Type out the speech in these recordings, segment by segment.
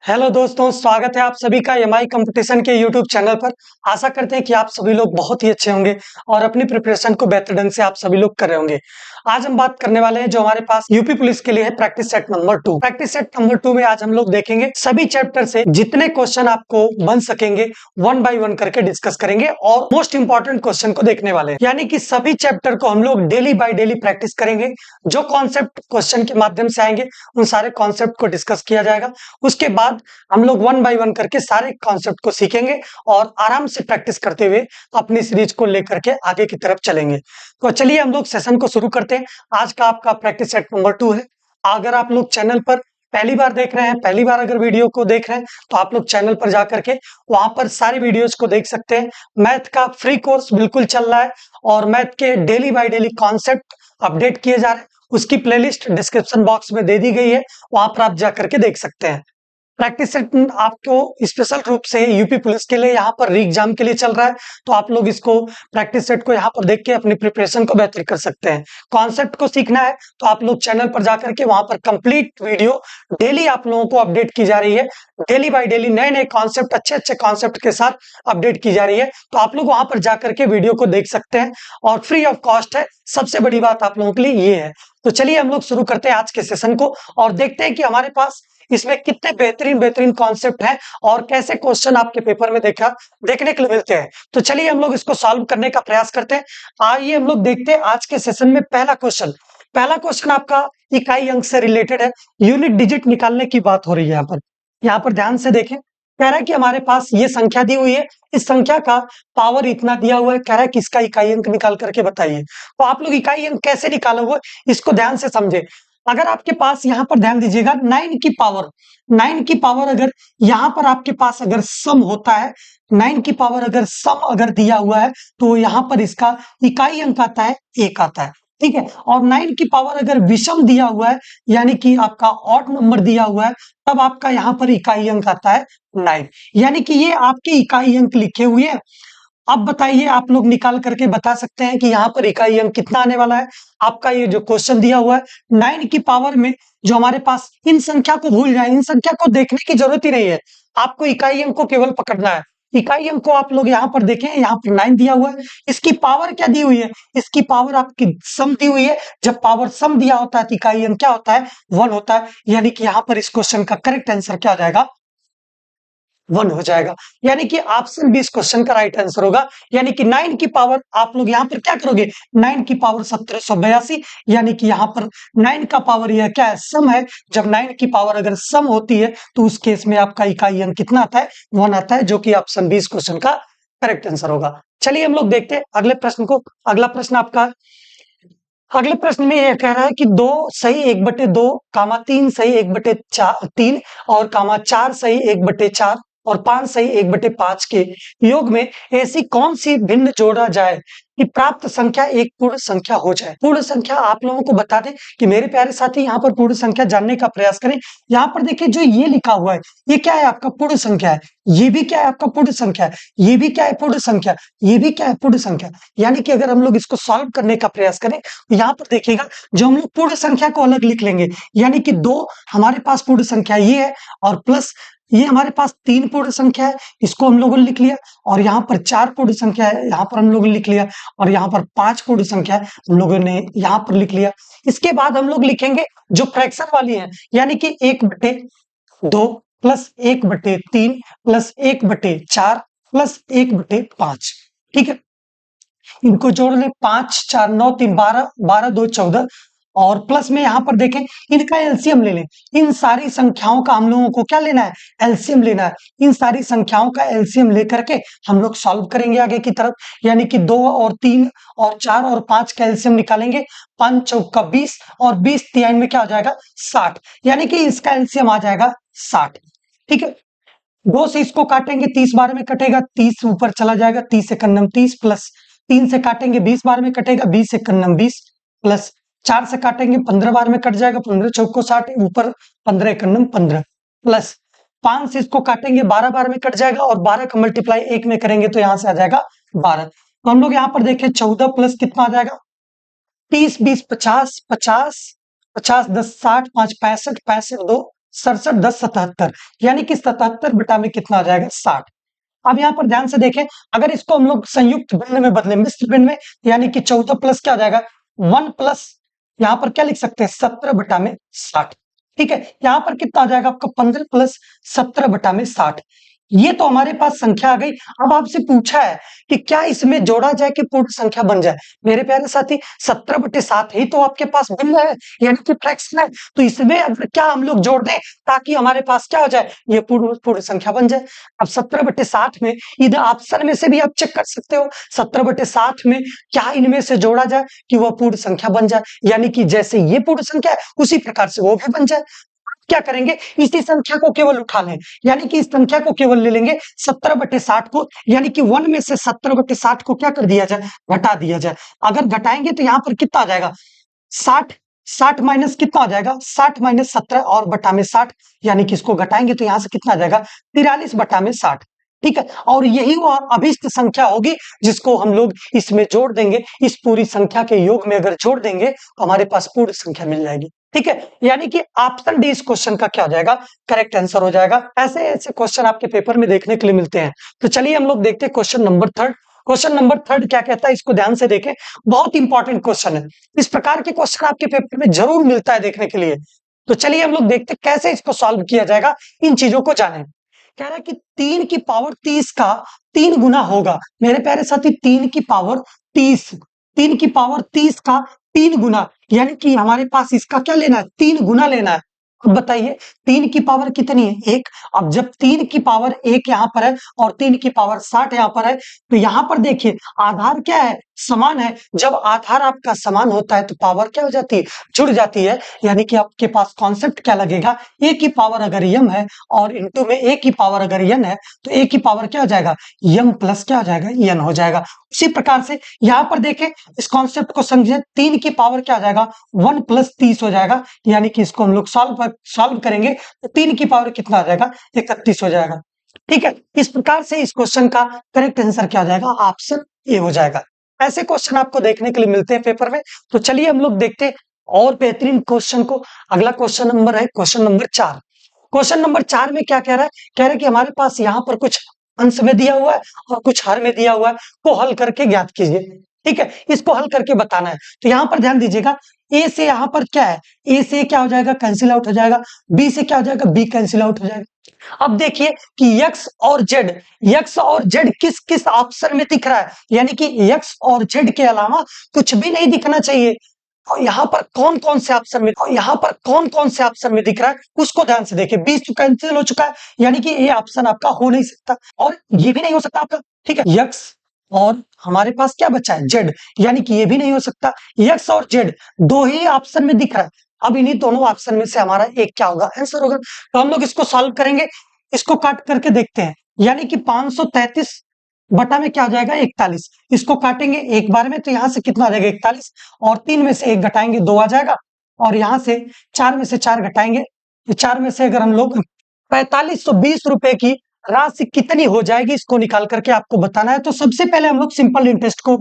Hello दोस्तों, स्वागत है आप सभी का एमआई कंपटीशन के यूट्यूब चैनल पर। आशा करते हैं कि आप सभी लोग बहुत ही अच्छे होंगे और अपनी प्रिपरेशन को बेहतर ढंग से आप सभी लोग कर रहे होंगे। आज हम बात करने वाले हैं जो हमारे पास यूपी पुलिस के लिए है practice set number 2। Practice set number 2 में आज हम लोग देखेंगे सभी चैप्टर से जितने क्वेश्चन आपको बन सकेंगे वन बाय वन करके डिस्कस करेंगे और मोस्ट इंपॉर्टेंट क्वेश्चन को देखने वाले हैं। यानी कि सभी चैप्टर को हम लोग डेली बाय डेली प्रैक्टिस करेंगे। जो कॉन्सेप्ट क्वेश्चन के माध्यम से आएंगे उन सारे कॉन्सेप्ट को डिस्कस किया जाएगा। उसके बाद हम लोग वन बाय वन करके सारे कॉन्सेप्ट को सीखेंगे और आराम से प्रैक्टिस करते हुए अपनी सीरीज को लेकर के आगे की तरफ चलेंगे। तो चलिए हम लोग सेशन को शुरू करते हैं। आज का आपका प्रैक्टिस सेट नंबर 2 है। अगर आप लोग चैनल पर पहली बार देख रहे हैं, पहली बार अगर वीडियो को देख रहे हैं तो आप लोग चैनल पर जाकर के वहां पर सारी वीडियोस को देख सकते हैं। मैथ का फ्री कोर्स बिल्कुल चल रहा है और मैथ के daily by daily concept update किए जा रहे हैं। उसकी प्लेलिस्ट डिस्क्रिप्शन बॉक्स में दे दी गई है, वहां पर आप जाकर के देख सकते हैं। प्रैक्टिस सेट आपको स्पेशल रूप से यूपी पुलिस के लिए यहाँ पर री एग्जाम के लिए चल रहा है, तो आप लोग इसको प्रैक्टिस सेट को यहाँ पर देख के अपनी प्रिपरेशन को बेहतर कर सकते हैं। कॉन्सेप्ट को सीखना है तो आप लोग चैनल पर जाकर के वहां पर कंप्लीट वीडियो डेली आप लोगों को अपडेट की जा रही है। डेली बाय डेली नए नए कॉन्सेप्ट, अच्छे अच्छे कॉन्सेप्ट के साथ अपडेट की जा रही है, तो आप लोग वहां पर जाकर के वीडियो को देख सकते हैं और फ्री ऑफ कॉस्ट है। सबसे बड़ी बात आप लोगों के लिए ये है। तो चलिए हम लोग शुरू करते हैं आज के सेशन को और देखते हैं कि हमारे पास इसमें कितने बेहतरीन बेहतरीन कॉन्सेप्ट हैं और कैसे क्वेश्चन आपके पेपर में देखने के लिए मिलते हैं। तो चलिए हम लोग इसको सॉल्व करने का प्रयास करते हैं। आइए हम लोग देखते हैं आज के सेशन में पहला क्वेश्चन आपका इकाई अंक से रिलेटेड है। यूनिट डिजिट निकालने की बात हो रही है। यहाँ पर ध्यान से देखें। कह रहा है कि हमारे पास ये संख्या दी हुई है, इस संख्या का पावर इतना दिया हुआ है। कह रहा है कि इसका इकाई अंक निकाल करके बताइए। तो आप लोग इकाई अंक कैसे निकालोगे इसको ध्यान से समझे। अगर आपके पास यहाँ पर ध्यान दीजिएगा 9 की पावर अगर यहाँ पर आपके पास अगर सम होता है, 9 की पावर अगर सम अगर दिया हुआ है तो यहाँ पर इसका इकाई अंक आता है 1 आता है। ठीक है। और 9 की पावर अगर विषम दिया हुआ है यानी कि आपका ऑड नंबर दिया हुआ है तब आपका यहाँ पर इकाई अंक आता है 9। यानी कि ये आपके इकाई अंक लिखे हुए हैं। अब बताइए, आप लोग निकाल करके बता सकते हैं कि यहाँ पर इकाई अंक कितना आने वाला है। आपका ये जो क्वेश्चन दिया हुआ है 9 की पावर में जो हमारे पास, इन संख्या को भूल जाए, इन संख्या को देखने की जरूरत ही नहीं है। आपको इकाई अंक को केवल पकड़ना है। इकाई अंक को आप लोग यहाँ पर देखें, यहाँ पर 9 दिया हुआ है। इसकी पावर क्या दी हुई है? इसकी पावर आपकी सम दी हुई है। जब पावर सम दिया होता है तो इकाई अंक क्या होता है? 1 होता है। यानी कि यहाँ पर इस क्वेश्चन का करेक्ट आंसर क्या हो जाएगा? 1 हो जाएगा। यानी कि ऑप्शन बी इस क्वेश्चन का राइट आंसर होगा। यानी कि 9 की पावर आप लोग यहाँ पर क्या करोगे? 9 की पावर 1782। यानी कि यहाँ पर 9 का पावर यह क्या है? सम है। जब 9 की पावर अगर सम होती है तो उस केस में आपका इकाई अंक कितना आता है? 1 आता है, जो कि ऑप्शन बी इस क्वेश्चन का करेक्ट आंसर होगा। चलिए हम लोग देखते हैं अगले प्रश्न को। अगला प्रश्न आपका, अगले प्रश्न में यह कह रहा है कि 2 सही 1/2 कामा 3 सही 1/3 और कामा 4 सही 1/4 और 5 सही 1/5 के योग में ऐसी कौन सी भिन्न जोड़ा जाए कि प्राप्त संख्या एक पूर्ण संख्या हो जाए। पूर्ण संख्या आप लोगों को बता दें कि मेरे प्यारे साथी यहाँ पर पूर्ण संख्या जानने का प्रयास करें। यहाँ पर देखिए जो ये लिखा हुआ है ये क्या है? आपका पूर्ण संख्या है। ये भी क्या है? आपका पूर्ण संख्या है। ये भी क्या है? पूर्ण संख्या। ये भी क्या है? पूर्ण संख्या। यानी कि अगर हम लोग इसको सॉल्व करने का प्रयास करें तो यहाँ पर देखिएगा जो हम लोग पूर्ण संख्या को अलग लिख लेंगे। यानी कि 2 हमारे पास पूर्ण संख्या ये है और प्लस ये हमारे पास 3 पूर्ण संख्या है, इसको हम लोगों ने लिख लिया। और यहाँ पर 4 पूर्ण संख्या है, यहाँ पर हम लोगों ने लिख लिया। और यहाँ पर 5 पूर्ण संख्या है, हम लोगों ने यहाँ पर लिख लिया। इसके बाद हम लोग लिखेंगे जो फ्रैक्शन वाली है, यानी कि 1/2 प्लस 1/3 प्लस 1/4 प्लस 1/5। ठीक है। इनको जोड़ ले, 5 4 9 3 12, 12 2 14 और प्लस में यहाँ पर देखें इनका एलसीएम ले लें। इन सारी संख्याओं का हम लोगों को क्या लेना है? एलसीएम लेना है। इन सारी संख्याओं का एलसीएम लेकर के हम लोग सॉल्व करेंगे आगे की तरफ। यानी कि 2 और 3 और 4 और 5 का एलसीएम निकालेंगे। 5 चौका 20 और 20 तिहाई में क्या हो जाएगा? 60। यानी कि इसका एलसीएम आ जाएगा 60। ठीक है। 2 से इसको काटेंगे 30 बार में कटेगा, 30 ऊपर चला जाएगा, 30 एक 30 प्लस 3 से काटेंगे 20 बार में कटेगा, 20 एक 20 प्लस 4 से काटेंगे 15 बार में कट जाएगा, 15 चौको 60 ऊपर 15 एक 15 प्लस 5 से इसको काटेंगे 12 बार में कट जाएगा और 12 का मल्टीप्लाई 1 में करेंगे तो यहाँ से आ जाएगा 12। तो हम लोग यहाँ पर देखें 14 प्लस कितना आ जाएगा? 30 20 50 50 50 10 60 5 65 65 2 67 10 77, यानी कि 77 बटा में कितना आ जाएगा 60। अब यहाँ पर ध्यान से देखें, अगर इसको हम लोग संयुक्त भिन्न में बदले, मिश्र भिन्न में, यानी कि 14 प्लस क्या आ जाएगा 1 प्लस, यहाँ पर क्या लिख सकते हैं 17 बटा में 60। ठीक है, यहाँ पर कितना आ जाएगा आपका 15 प्लस 17 बटा में 60। ये तो हमारे पास संख्या आ गई। अब आपसे पूछा है कि क्या इसमें जोड़ा जाए कि पूर्ण संख्या बन जाए। मेरे प्यारे साथी 17/7 ही तो आपके पास भिन्न है, यानी कि फ्रैक्शन है, तो इसमें अगर क्या हम लोग जोड़ दें ताकि हमारे पास क्या हो जाए, ये पूर्ण संख्या बन जाए। अब 17/7 में इधर ऑप्शन में से भी आप चेक कर सकते हो, 17/7 में क्या इनमें से जोड़ा जाए कि वह पूर्ण संख्या बन जाए, यानी कि जैसे ये पूर्ण संख्या है उसी प्रकार से वो भी बन जाए। क्या करेंगे, इसी संख्या को केवल उठा लें, यानी कि इस संख्या को केवल ले लेंगे 17/60 को, यानी कि 1 में से 17/60 को क्या कर दिया जाए, घटा दिया जाए। अगर घटाएंगे तो यहाँ पर कितना आ जाएगा 60, 60 माइनस कितना आ जाएगा 60 माइनस 17 और बटा में 60, यानी कि इसको घटाएंगे तो यहाँ से कितना आ जाएगा 43 बटा में 60। ठीक है, और यही वो अभिष्ट संख्या होगी जिसको हम लोग इसमें जोड़ देंगे, इस पूरी संख्या के योग में अगर जोड़ देंगे तो हमारे पास पूर्ण संख्या मिल जाएगी। ठीक है, यानी कि ऑप्शन डी इस क्वेश्चन का क्या हो जाएगा, करेक्ट आंसर हो जाएगा। ऐसे ऐसे क्वेश्चन आपके पेपर में देखने के लिए मिलते हैं। तो चलिए हम लोग देखते हैं क्वेश्चन नंबर 3। क्वेश्चन नंबर 3 क्या कहता है, इसको ध्यान से देखें, बहुत इंपॉर्टेंट क्वेश्चन है। इस प्रकार के क्वेश्चन आपके पेपर में जरूर मिलता है देखने के लिए। तो चलिए हम लोग देखते हैं कैसे इसको सॉल्व किया जाएगा, इन चीजों को जाने। कह रहा है कि 3 की पावर 30 का 3 गुना होगा। मेरे प्यारे साथी 3 की पावर 30, 3 की पावर 30 का 3 गुना, यानी कि हमारे पास इसका क्या लेना है, 3 गुना लेना है। अब बताइए 3 की पावर कितनी है, 1। अब जब 3 की पावर 1 यहाँ पर है और 3 की पावर 60 यहाँ पर है, तो यहाँ पर देखिए आधार क्या है, समान है। जब आधार आपका समान होता है तो पावर क्या हो जाती है, जुड़ जाती है। यानी कि आपके पास कॉन्सेप्ट क्या लगेगा, a की पावर अगर m है और इंटू में a की पावर अगर n है तो a की पावर क्या हो जाएगा, m प्लस क्या हो जाएगा, n हो जाएगा। उसी प्रकार से यहाँ पर देखें, इस कॉन्सेप्ट को समझे, 3 की पावर क्या हो जाएगा 1 प्लस 30 हो जाएगा, यानी कि इसको हम लोग सॉल्व करेंगे तो 3 की पावर कितना आ जाएगा 31 हो जाएगा। ठीक है, इस प्रकार से इस क्वेश्चन का करेक्ट आंसर क्या हो जाएगा, ऑप्शन ए हो जाएगा। ऐसे क्वेश्चन आपको देखने के लिए मिलते हैं पेपर में। तो चलिए हम लोग देखते हैं और बेहतरीन क्वेश्चन को। अगला क्वेश्चन नंबर है क्वेश्चन नंबर 4। क्वेश्चन नंबर 4 में क्या कह रहा है, कह रहा है कि हमारे पास यहाँ पर कुछ अंश में दिया हुआ है और कुछ हर में दिया हुआ है, को हल करके ज्ञात कीजिए। ठीक है, इसको हल करके बताना है। तो यहाँ पर ध्यान दीजिएगा, ए से यहाँ पर क्या है, ए से क्या हो जाएगा, कैंसिल आउट हो जाएगा, बी से क्या हो जाएगा, बी कैंसिल आउट हो जाएगा। अब देखिए कि x और z किस किस ऑप्शन में दिख रहा है, यानी कि x और z के अलावा कुछ भी नहीं दिखना चाहिए। और यहाँ पर कौन कौन से ऑप्शन में, दिख रहा है उसको ध्यान से देखिए। 20 तो कैंसिल हो चुका है, यानी कि ये ऑप्शन आपका हो नहीं सकता और ये भी नहीं हो सकता आपका। ठीक है, x और हमारे पास क्या बचा है z, यानी कि ये भी नहीं हो सकता। x और z दो ही ऑप्शन में दिख रहा है। अब इन्हीं दोनों ऑप्शन में से हमारा एक क्या होगा, आंसर होगा। तो हम लोग इसको सॉल्व करेंगे, इसको काट करके देखते हैं, यानी कि 533 बटा में क्या हो जाएगा 41। इसको काटेंगे एक बार में तो यहाँ से कितना आ जाएगा 41, और 3 में से 1 घटाएंगे 2 आ जाएगा, और यहाँ से 4 में से 4 घटाएंगे, 4 में से अगर हम लोग 4520 रुपए की राशि कितनी हो जाएगी इसको निकाल करके आपको बताना है। तो सबसे पहले हम लोग सिंपल इंटरेस्ट को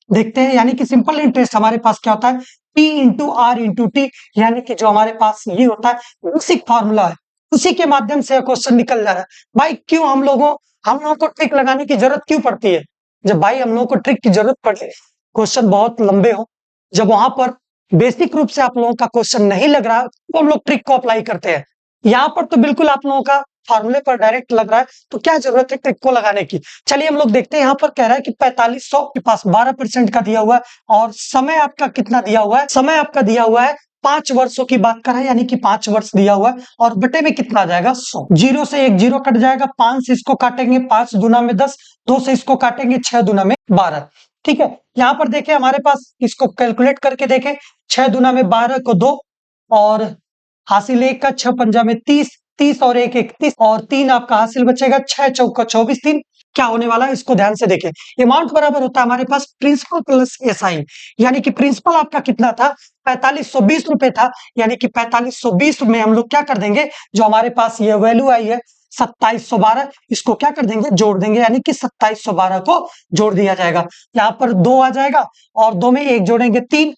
देखते हैं, यानी कि सिंपल इंटरेस्ट हमारे पास क्या होता है, P into R into T, यानी कि जो हमारे पास ये होता है बेसिक फॉर्मूला है, उसी के माध्यम से क्वेश्चन निकल जा रहा है। भाई क्यों हम लोगों को ट्रिक लगाने की जरूरत क्यों पड़ती है, जब भाई हम लोगों को ट्रिक की जरूरत पड़े, क्वेश्चन बहुत लंबे हो, जब वहां पर बेसिक रूप से आप लोगों का क्वेश्चन नहीं लग रहा तो हम लोग ट्रिक को अप्लाई करते हैं। यहाँ पर तो बिल्कुल आप लोगों का फॉर्मूले पर डायरेक्ट लग रहा है, तो क्या जरूरत है ट्रिक को लगाने की। चलिए हम लोग देखते हैं, यहाँ पर कह रहा है कि 4500 के पास 12% का दिया हुआ है और समय आपका कितना दिया हुआ है, समय आपका दिया हुआ है 5 वर्षों की बात कर रहे हैं, यानी कि 5 वर्ष दिया हुआ है, और बटे में कितना आ जाएगा 100। 0 से 1 0 कट जाएगा, 5 से इसको काटेंगे 5 दूना में 10, 2 से इसको काटेंगे 6 दूना में 12। ठीक है, यहाँ पर देखें हमारे पास, इसको कैलकुलेट करके देखें, 6 दूना में 12 को 2 और हासिल 1 का 6 पंजा में 30, 30 और 1 31, और 3 आपका हासिल बचेगा, 6 चौका 24, 3 क्या होने वाला है इसको ध्यान से देखें। अमाउंट बराबर होता है हमारे पास प्रिंसिपल प्लस एसआई, यानी कि प्रिंसिपल आपका कितना था 4520 रुपए था, यानी कि 4520 में हम लोग क्या कर देंगे, जो हमारे पास ये वैल्यू आई है 2712, इसको क्या कर देंगे, जोड़ देंगे, यानी कि 2712 को जोड़ दिया जाएगा। यहाँ पर 2 आ जाएगा और 2 में 1 जोड़ेंगे 3,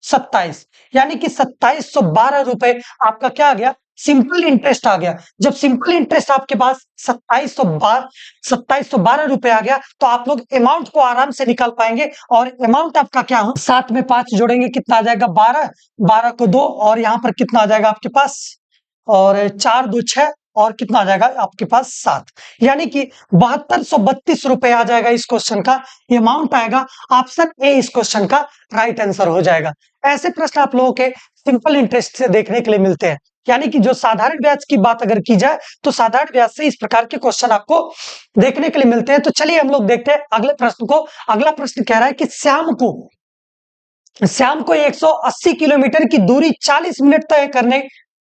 27, यानी कि 2712 रुपए आपका क्या आ गया, सिंपल इंटरेस्ट आ गया। जब सिंपल इंटरेस्ट आपके पास 2712 रुपए आ गया तो आप लोग अमाउंट को आराम से निकाल पाएंगे। और अमाउंट आपका क्या हो, 7 में 5 जोड़ेंगे कितना आ जाएगा, 12, 12 को 2, और यहां पर कितना आ जाएगा आपके पास, और 4 2 6, और कितना आ जाएगा आपके पास 7, यानी कि 7232 रुपए आ जाएगा इस क्वेश्चन का अमाउंट आएगा। ऑप्शन ए इस क्वेश्चन का राइट आंसर हो जाएगा। ऐसे प्रश्न आप लोगों के सिंपल इंटरेस्ट से देखने के लिए मिलते हैं, यानी कि जो साधारण ब्याज की बात अगर की जाए तो साधारण ब्याज से इस प्रकार के क्वेश्चन आपको देखने के लिए मिलते हैं। तो चलिए हम लोग देखते हैं अगले प्रश्न को। अगला प्रश्न कह रहा है कि श्याम को 180 किलोमीटर की दूरी 40 मिनट तय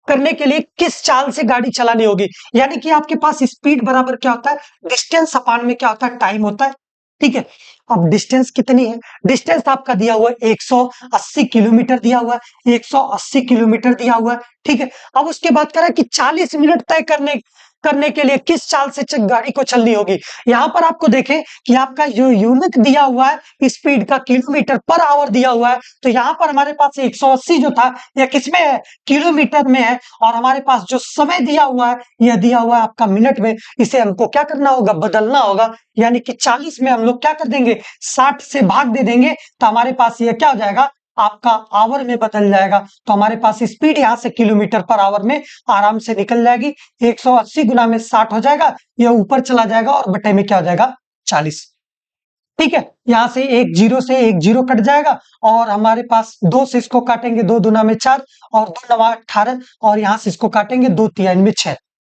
करने के लिए किस चाल से गाड़ी चलानी होगी। यानी कि आपके पास स्पीड बराबर क्या होता है, डिस्टेंस अपान में क्या होता है, टाइम होता है। ठीक है, अब डिस्टेंस कितनी है, डिस्टेंस आपका दिया हुआ है 180 किलोमीटर दिया हुआ है, 180 किलोमीटर दिया हुआ है। ठीक है, अब उसके बाद कह रहा है कि 40 मिनट तय करने के लिए किस चाल से गाड़ी को चलनी होगी। यहां पर आपको देखें कि आपका जो यूनिट दिया हुआ है स्पीड का किलोमीटर पर आवर दिया हुआ है, तो यहां पर हमारे पास 180 जो था यह किसमें है, किलोमीटर में है। और हमारे पास जो समय दिया हुआ है यह दिया हुआ है आपका मिनट में। इसे हमको क्या करना होगा, बदलना होगा, यानी कि 40 में हम लोग क्या कर देंगे, 60 से भाग दे देंगे, तो हमारे पास यह क्या हो जाएगा, आपका आवर में बदल जाएगा। तो हमारे पास स्पीड यहां से किलोमीटर पर आवर में आराम से निकल जाएगी। 180 गुना में 60 हो जाएगा, यह ऊपर चला जाएगा और बटे में क्या हो जाएगा, 40। ठीक है, यहां से एक जीरो कट जाएगा, और हमारे पास 2 से इसको काटेंगे, 2 दूना में 4, और 2 नवा 18, और यहां से इसको काटेंगे 2 तिहाई में 6,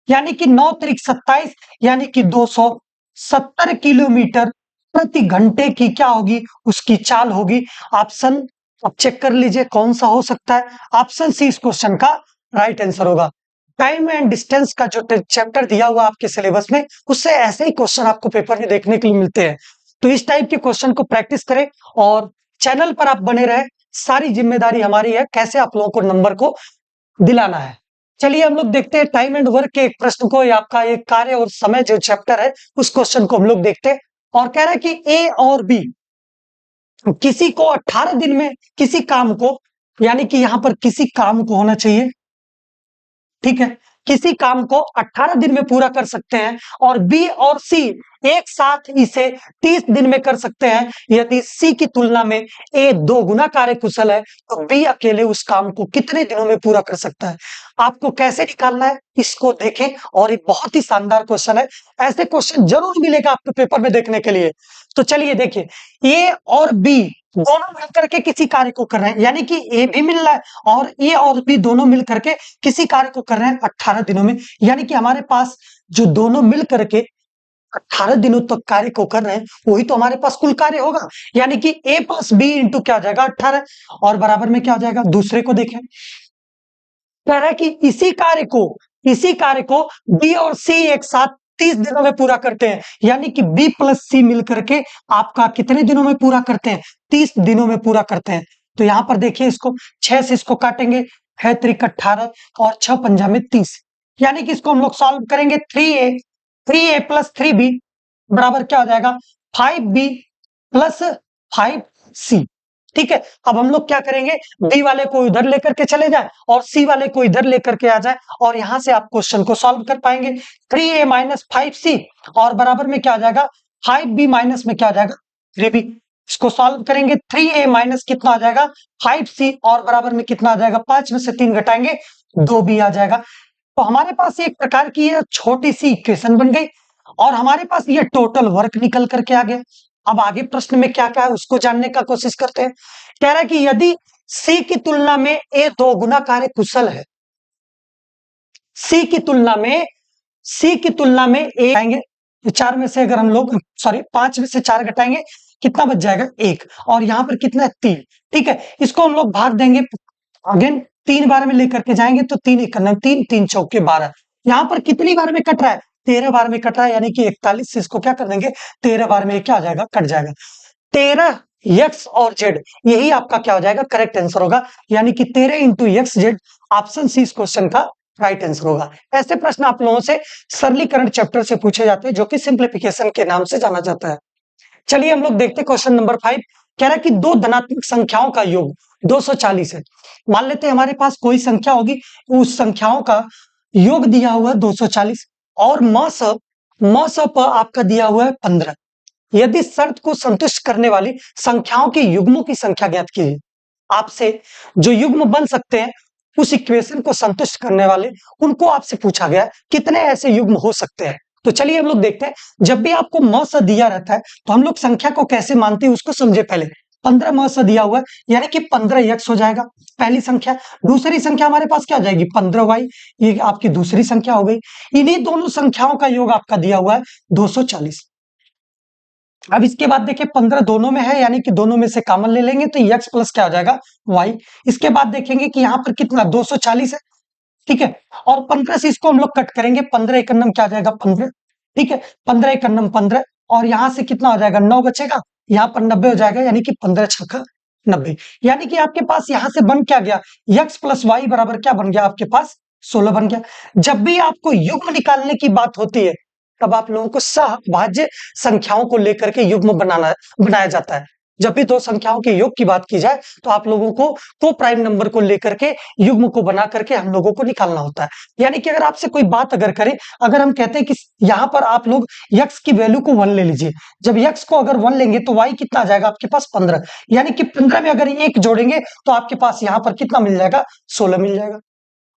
यानी कि 9 त्रिक 27, यानी कि 270 किलोमीटर प्रति घंटे की क्या होगी, उसकी चाल होगी। ऑप्शन अब चेक कर लीजिए कौन सा हो सकता है। ऑप्शन सी इस क्वेश्चन का राइट आंसर होगा। टाइम एंड डिस्टेंस का जो चैप्टर दिया हुआ आपके सिलेबस में, उससे ऐसे ही क्वेश्चन आपको पेपर में देखने के लिए मिलते हैं। तो इस टाइप के क्वेश्चन को प्रैक्टिस करें और चैनल पर आप बने रहे। सारी जिम्मेदारी हमारी है कैसे आप लोगों को नंबर को दिलाना है। चलिए हम लोग देखते हैं टाइम एंड वर्क के एक प्रश्न को, या आपका एक कार्य और समय जो चैप्टर है उस क्वेश्चन को हम लोग देखते हैं। और कह रहा है कि ए और बी किसी को 18 दिन में किसी काम को, यानी कि यहां पर किसी काम को होना चाहिए, ठीक है, किसी काम को 18 दिन में पूरा कर सकते हैं, और बी और सी एक साथ इसे 30 दिन में कर सकते हैं। यदि सी की तुलना में ए 2 गुना कार्य कुशल है तो बी अकेले उस काम को कितने दिनों में पूरा कर सकता है। आपको कैसे निकालना है इसको देखें, और ये बहुत ही शानदार क्वेश्चन है। ऐसे क्वेश्चन जरूर मिलेगा आपको पेपर में देखने के लिए। तो चलिए देखिए, ए और बी दोनों मिलकर के किसी कार्य को कर रहे हैं, यानी कि ए भी मिल रहा है और ए और बी दोनों मिल करके किसी कार्य को कर रहे हैं 18 दिनों में। यानी कि हमारे पास जो दोनों मिल करके 18 दिनों तक कार्य को कर रहे हैं वही तो हमारे पास कुल कार्य होगा। यानी कि ए प्लस बी इंटू क्या हो जाएगा, 18, और बराबर में क्या हो जाएगा, दूसरे को देखें, कह रहा है कि इसी कार्य को बी और सी एक साथ 30 दिनों में पूरा करते हैं। यानी कि बी प्लस सी मिलकर के आपका कितने दिनों में पूरा करते हैं, 30 दिनों में पूरा करते हैं। तो यहां पर देखिए, इसको 6 से इसको काटेंगे, 6 त्रिक 18 और 6 पंजा में 30, यानी कि इसको हम लोग सॉल्व करेंगे। 3a प्लस 3b बराबर क्या हो जाएगा, 5b प्लस 5c। ठीक है, अब हम लोग क्या करेंगे, बी वाले को इधर लेकर के चले जाए और सी वाले को इधर लेकर के आ जाए, और यहां से आप क्वेश्चन को सॉल्व कर पाएंगे। 3a माइनस 5c और बराबर में क्या आ जाएगा, 5b माइनस में क्या आ जाएगा, 3b। इसको सॉल्व करेंगे, 3a माइनस कितना आ जाएगा, 5c, और बराबर में कितना आ जाएगा, 5 में से 3 घटाएंगे 2b आ जाएगा। तो हमारे पास एक प्रकार की ये छोटी सी इक्वेशन बन गई, और हमारे पास ये टोटल वर्क निकल करके आ गया। अब आगे प्रश्न में क्या क्या है उसको जानने का कोशिश करते हैं। कह रहा है कि यदि सी की तुलना में ए 2 गुना कार्य कुशल है, सी की तुलना में ए आएंगे, 4 में से अगर हम लोग 5 में से 4 घटाएंगे कितना बच जाएगा, 1, और यहां पर कितना है, 3। ठीक है, इसको हम लोग भाग देंगे, अगेन 3 बार में लेकर के जाएंगे तो 3 1 3, 3 चौके 12। यहां पर कितनी बार में कट रहा है, 13 बार में कट रहा है, यानी कि 41 से इसको क्या कर देंगे, 13 बार में क्या आ जाएगा, कट जाएगा। 13 एक्स और जेड, यही आपका क्या हो जाएगा, करेक्ट आंसर होगा। यानी कि 13 into X Z, option C इस क्वेश्चन का राइट आंसर होगा। ऐसे प्रश्न आप लोगों से सरलीकरण चैप्टर से पूछे जाते हैं, जो कि सिंप्लीफिकेशन के नाम से जाना जाता है। चलिए हम लोग देखते हैं क्वेश्चन नंबर 5। कह रहा है कि दो धनात्मक संख्याओं का योग 240 है। मान लेते हैं हमारे पास कोई संख्या होगी, उस संख्याओं का योग दिया हुआ है 240 और म स प आपका दिया हुआ है 15। यदि शर्त को संतुष्ट करने वाली संख्याओं के युग्मों की संख्या ज्ञात कीजिए। आपसे जो युग्म बन सकते हैं उस इक्वेशन को संतुष्ट करने वाले, उनको आपसे पूछा गया है कितने ऐसे युग्म हो सकते हैं। तो चलिए हम लोग देखते हैं, जब भी आपको म स दिया रहता है तो हम लोग संख्या को कैसे मानते हैं उसको समझे पहले। 15 म स दिया हुआ है यानी कि 15 x हो जाएगा पहली संख्या। दूसरी संख्या हमारे पास क्या आ जाएगी 15y, ये आपकी दूसरी संख्या हो गई। इन्हीं दोनों संख्याओं का योग आपका दिया हुआ है 240। अब इसके बाद देखिए 15 दोनों में है यानी कि दोनों में से कॉमन ले लेंगे तो x प्लस क्या हो जाएगा y। इसके बाद देखेंगे कि यहाँ पर कितना 240 है, ठीक है, और 15 से इसको हम लोग कट करेंगे, 15 एकन्नम क्या आ जाएगा 15, ठीक है, 15 एकन्नम 15 और यहां से कितना हो जाएगा 9 बचेगा, यहाँ पर 90 हो जाएगा यानी कि 15 छक्का 90। यानी कि आपके पास यहां से बन क्या गया x प्लस वाई बराबर क्या बन गया आपके पास 16 बन गया। जब भी आपको युग्म निकालने की बात होती है तब आप लोगों को सहभाज्य संख्याओं को लेकर के युग्म बनाया जाता है। जब भी दो संख्याओं के योग की बात की जाए तो आप लोगों को को प्राइम नंबर को लेकर के युग्म को बना करके हम लोगों को निकालना होता है। यानी कि अगर आपसे कोई बात अगर करें, अगर हम कहते हैं कि यहाँ पर आप लोग x की वैल्यू को 1 ले लीजिए, जब x को अगर 1 लेंगे तो y कितना आ जाएगा आपके पास 15, यानी कि 15 में अगर 1 जोड़ेंगे तो आपके पास यहाँ पर कितना मिल जाएगा 16 मिल जाएगा,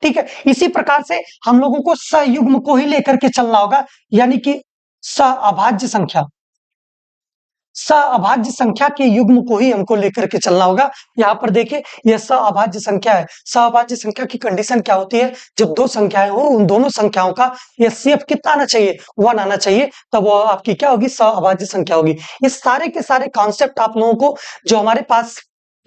ठीक है। इसी प्रकार से हम लोगों को सयुग्म को ही लेकर के चलना होगा, यानी कि सहअभाज्य संख्या के युग्म को ही हमको लेकर के चलना होगा। यहाँ पर देखिए यह सहअभाज्य संख्या है। सहअभाज्य संख्या की कंडीशन क्या होती है, जब दो संख्याएं हो उन दोनों संख्याओं का एचसीएफ कितना आना चाहिए 1 आना चाहिए, तब वो आपकी क्या होगी सहअभाज्य संख्या होगी। ये सारे के सारे कॉन्सेप्ट आप लोगों को जो हमारे पास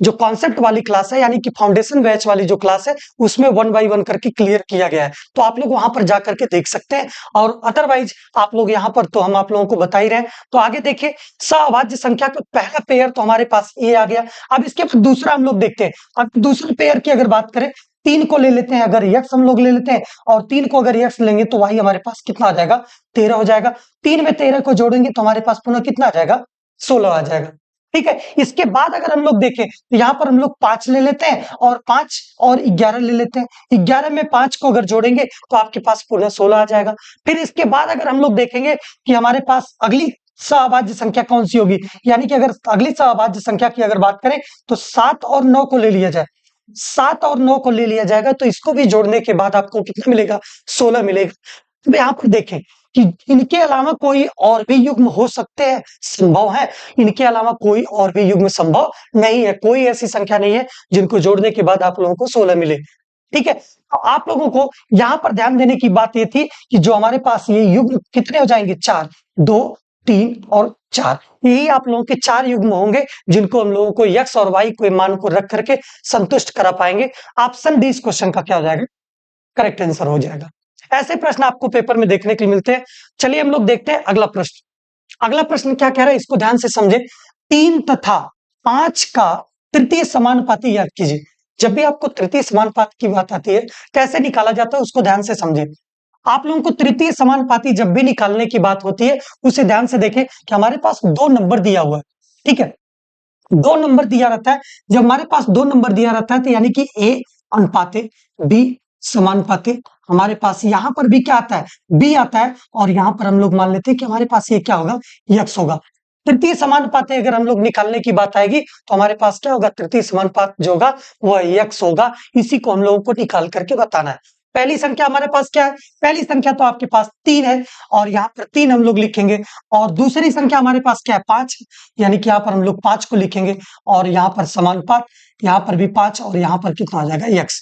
जो कॉन्सेप्ट वाली क्लास है यानी कि फाउंडेशन बैच वाली जो क्लास है उसमें 1 बाय 1 करके क्लियर किया गया है, तो आप लोग वहां पर जाकर के देख सकते हैं। और अदरवाइज आप लोग यहाँ पर तो हम आप लोगों को बता ही रहे हैं। तो आगे देखिए सहअभाज्य संख्या का पहला पेयर तो हमारे पास ये आ गया। अब इसके बाद दूसरा हम लोग देखते हैं। अब दूसरे पेयर की अगर बात करें, 3 को ले लेते हैं, अगर x हम लोग ले लेते हैं और 3 को अगर x लेंगे तो y हमारे पास कितना आ जाएगा 13 हो जाएगा। 3 में 13 को जोड़ेंगे तो हमारे पास पुनः कितना आ जाएगा 16 आ जाएगा, ठीक है। इसके बाद अगर हम लोग देखें तो यहाँ पर हम लोग 5 ले लेते हैं और 5 और 11 ले लेते हैं। 11 में 5 को अगर जोड़ेंगे तो आपके पास पूरा 16 आ जाएगा। फिर इसके बाद अगर हम लोग देखेंगे कि हमारे पास अगली सहअभाज्य संख्या कौन सी होगी, यानी कि अगर अगली सहअभाज्य संख्या की अगर बात करें तो 7 और 9 को ले लिया जाए, 7 और 9 को ले लिया जाएगा तो इसको भी जोड़ने के बाद आपको कितना मिलेगा 16 मिलेगा। तो यहाँ पर देखें कि इनके अलावा कोई और भी युग्म हो सकते हैं, संभव है, इनके अलावा कोई और भी युग्म संभव नहीं है। कोई ऐसी संख्या नहीं है जिनको जोड़ने के बाद आप लोगों को 16 मिले, ठीक है। तो आप लोगों को यहाँ पर ध्यान देने की बात ये थी कि जो हमारे पास ये युग्म कितने हो जाएंगे 4, 2, 3 और 4, यही आप लोगों के 4 युग्म होंगे जिनको हम लोगों को x और y के मान को रख करके संतुष्ट करा पाएंगे। ऑप्शन डी इस क्वेश्चन का क्या हो जाएगा करेक्ट आंसर हो जाएगा। ऐसे प्रश्न आपको पेपर में देखने के लिए मिलते हैं। चलिए हम लोग देखते हैं अगला प्रश्न। अगला प्रश्न क्या कह रहा है इसको ध्यान से समझे। 3 तथा 5 का तृतीय समानुपाती याद कीजिए। जब भी आपको तृतीय समानुपात की बात आती है कैसे निकाला जाता है उसको ध्यान से समझे। आप लोगों को तृतीय समानुपाती जब भी निकालने की बात होती है उसे ध्यान से देखें कि हमारे पास 2 नंबर दिया हुआ है, ठीक है, 2 नंबर दिया रहता है। जब हमारे पास 2 नंबर दिया रहता है तो यानी कि a अनुपाते b समानुपाती, हमारे पास यहाँ पर भी क्या आता है b आता है और यहाँ पर हम लोग मान लेते हैं कि हमारे पास ये क्या होगा x होगा। तृतीय समानुपाती अगर हम लोग निकालने की बात आएगी तो हमारे पास क्या होगा तृतीय समानुपात जो होगा वह x होगा। इसी को हम लोगों को निकाल करके बताना है। पहली संख्या हमारे पास क्या है, पहली संख्या तो आपके पास 3 है और यहाँ पर 3 हम लोग लिखेंगे और दूसरी संख्या हमारे पास क्या है 5, यानी कि यहाँ पर हम लोग 5 को लिखेंगे और यहाँ पर समानुपात, यहाँ पर भी 5 और यहाँ पर कितना आ जाएगा x।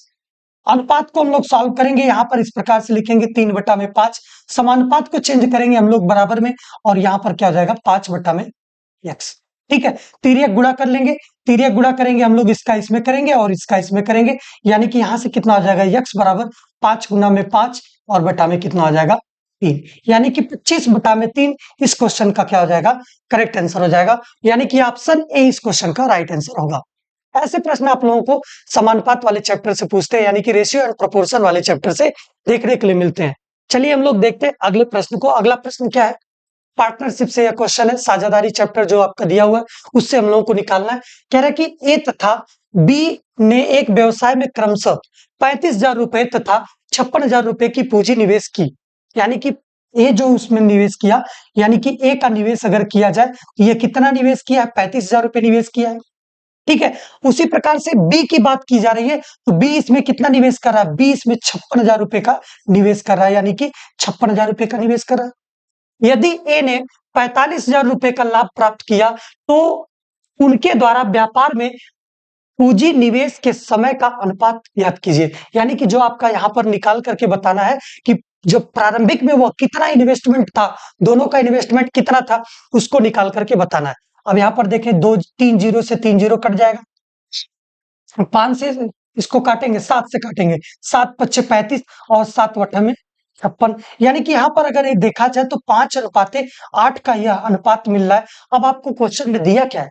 अनुपात को हम लोग सॉल्व करेंगे, यहाँ पर इस प्रकार से लिखेंगे 3/5, समानुपात को चेंज करेंगे हम लोग बराबर में और यहाँ पर क्या हो जाएगा 5/x, ठीक है। तिर्यक गुणा कर लेंगे, तिर्यक गुणा करेंगे हम लोग इसका इसमें करेंगे और इसका इसमें करेंगे, यानी कि यहाँ से कितना आ जाएगा x बराबर 5 गुना में 5 और बटा में कितना आ जाएगा 3, यानी कि 25/3 इस क्वेश्चन का क्या हो जाएगा करेक्ट आंसर हो जाएगा। यानी कि ऑप्शन ए इस क्वेश्चन का राइट आंसर होगा। ऐसे प्रश्न आप लोगों को समानुपात वाले चैप्टर से पूछते हैं, यानी कि रेशियो एंड प्रोपोर्शन वाले चैप्टर से देखने के लिए मिलते हैं। चलिए हम लोग देखते हैं अगले प्रश्न को। अगला प्रश्न क्या है, पार्टनरशिप से यह क्वेश्चन है, साझेदारी चैप्टर जो आपका दिया हुआ है उससे हम लोगों को निकालना है। कह रहा है कि ए तथा बी ने एक व्यवसाय में क्रमशः 35,000 रुपए तथा 56,000 रुपए की पूंजी निवेश की। यानी कि ए जो उसमें निवेश किया, यानी कि ए का निवेश अगर किया जाए तो ये कितना निवेश किया है, 35,000 रुपए निवेश किया है। ठीक है, उसी प्रकार से बी की बात की जा रही है, तो बी इसमें कितना निवेश कर रहा है, बी इसमें 56,000 रुपए का निवेश कर रहा है, यानी कि 56,000 रुपए का निवेश कर रहा है। यदि ए ने 45,000 रुपए का लाभ प्राप्त किया तो उनके द्वारा व्यापार में पूंजी निवेश के समय का अनुपात ज्ञात कीजिए। यानी कि जो आपका यहां पर निकाल करके बताना है कि जो प्रारंभिक में वो कितना इन्वेस्टमेंट था, दोनों का इन्वेस्टमेंट कितना था, उसको निकाल करके बताना है। अब यहां पर देखें, 3 से 3 जीरो कट जाएगा, 5 से इसको काटेंगे, 7 से काटेंगे, 7 पच्चे 35 और 7 वठे में 56। यानी कि यहाँ पर अगर ये देखा जाए तो 5:8 का यह अनुपात मिल रहा है। अब आपको क्वेश्चन में दिया क्या है,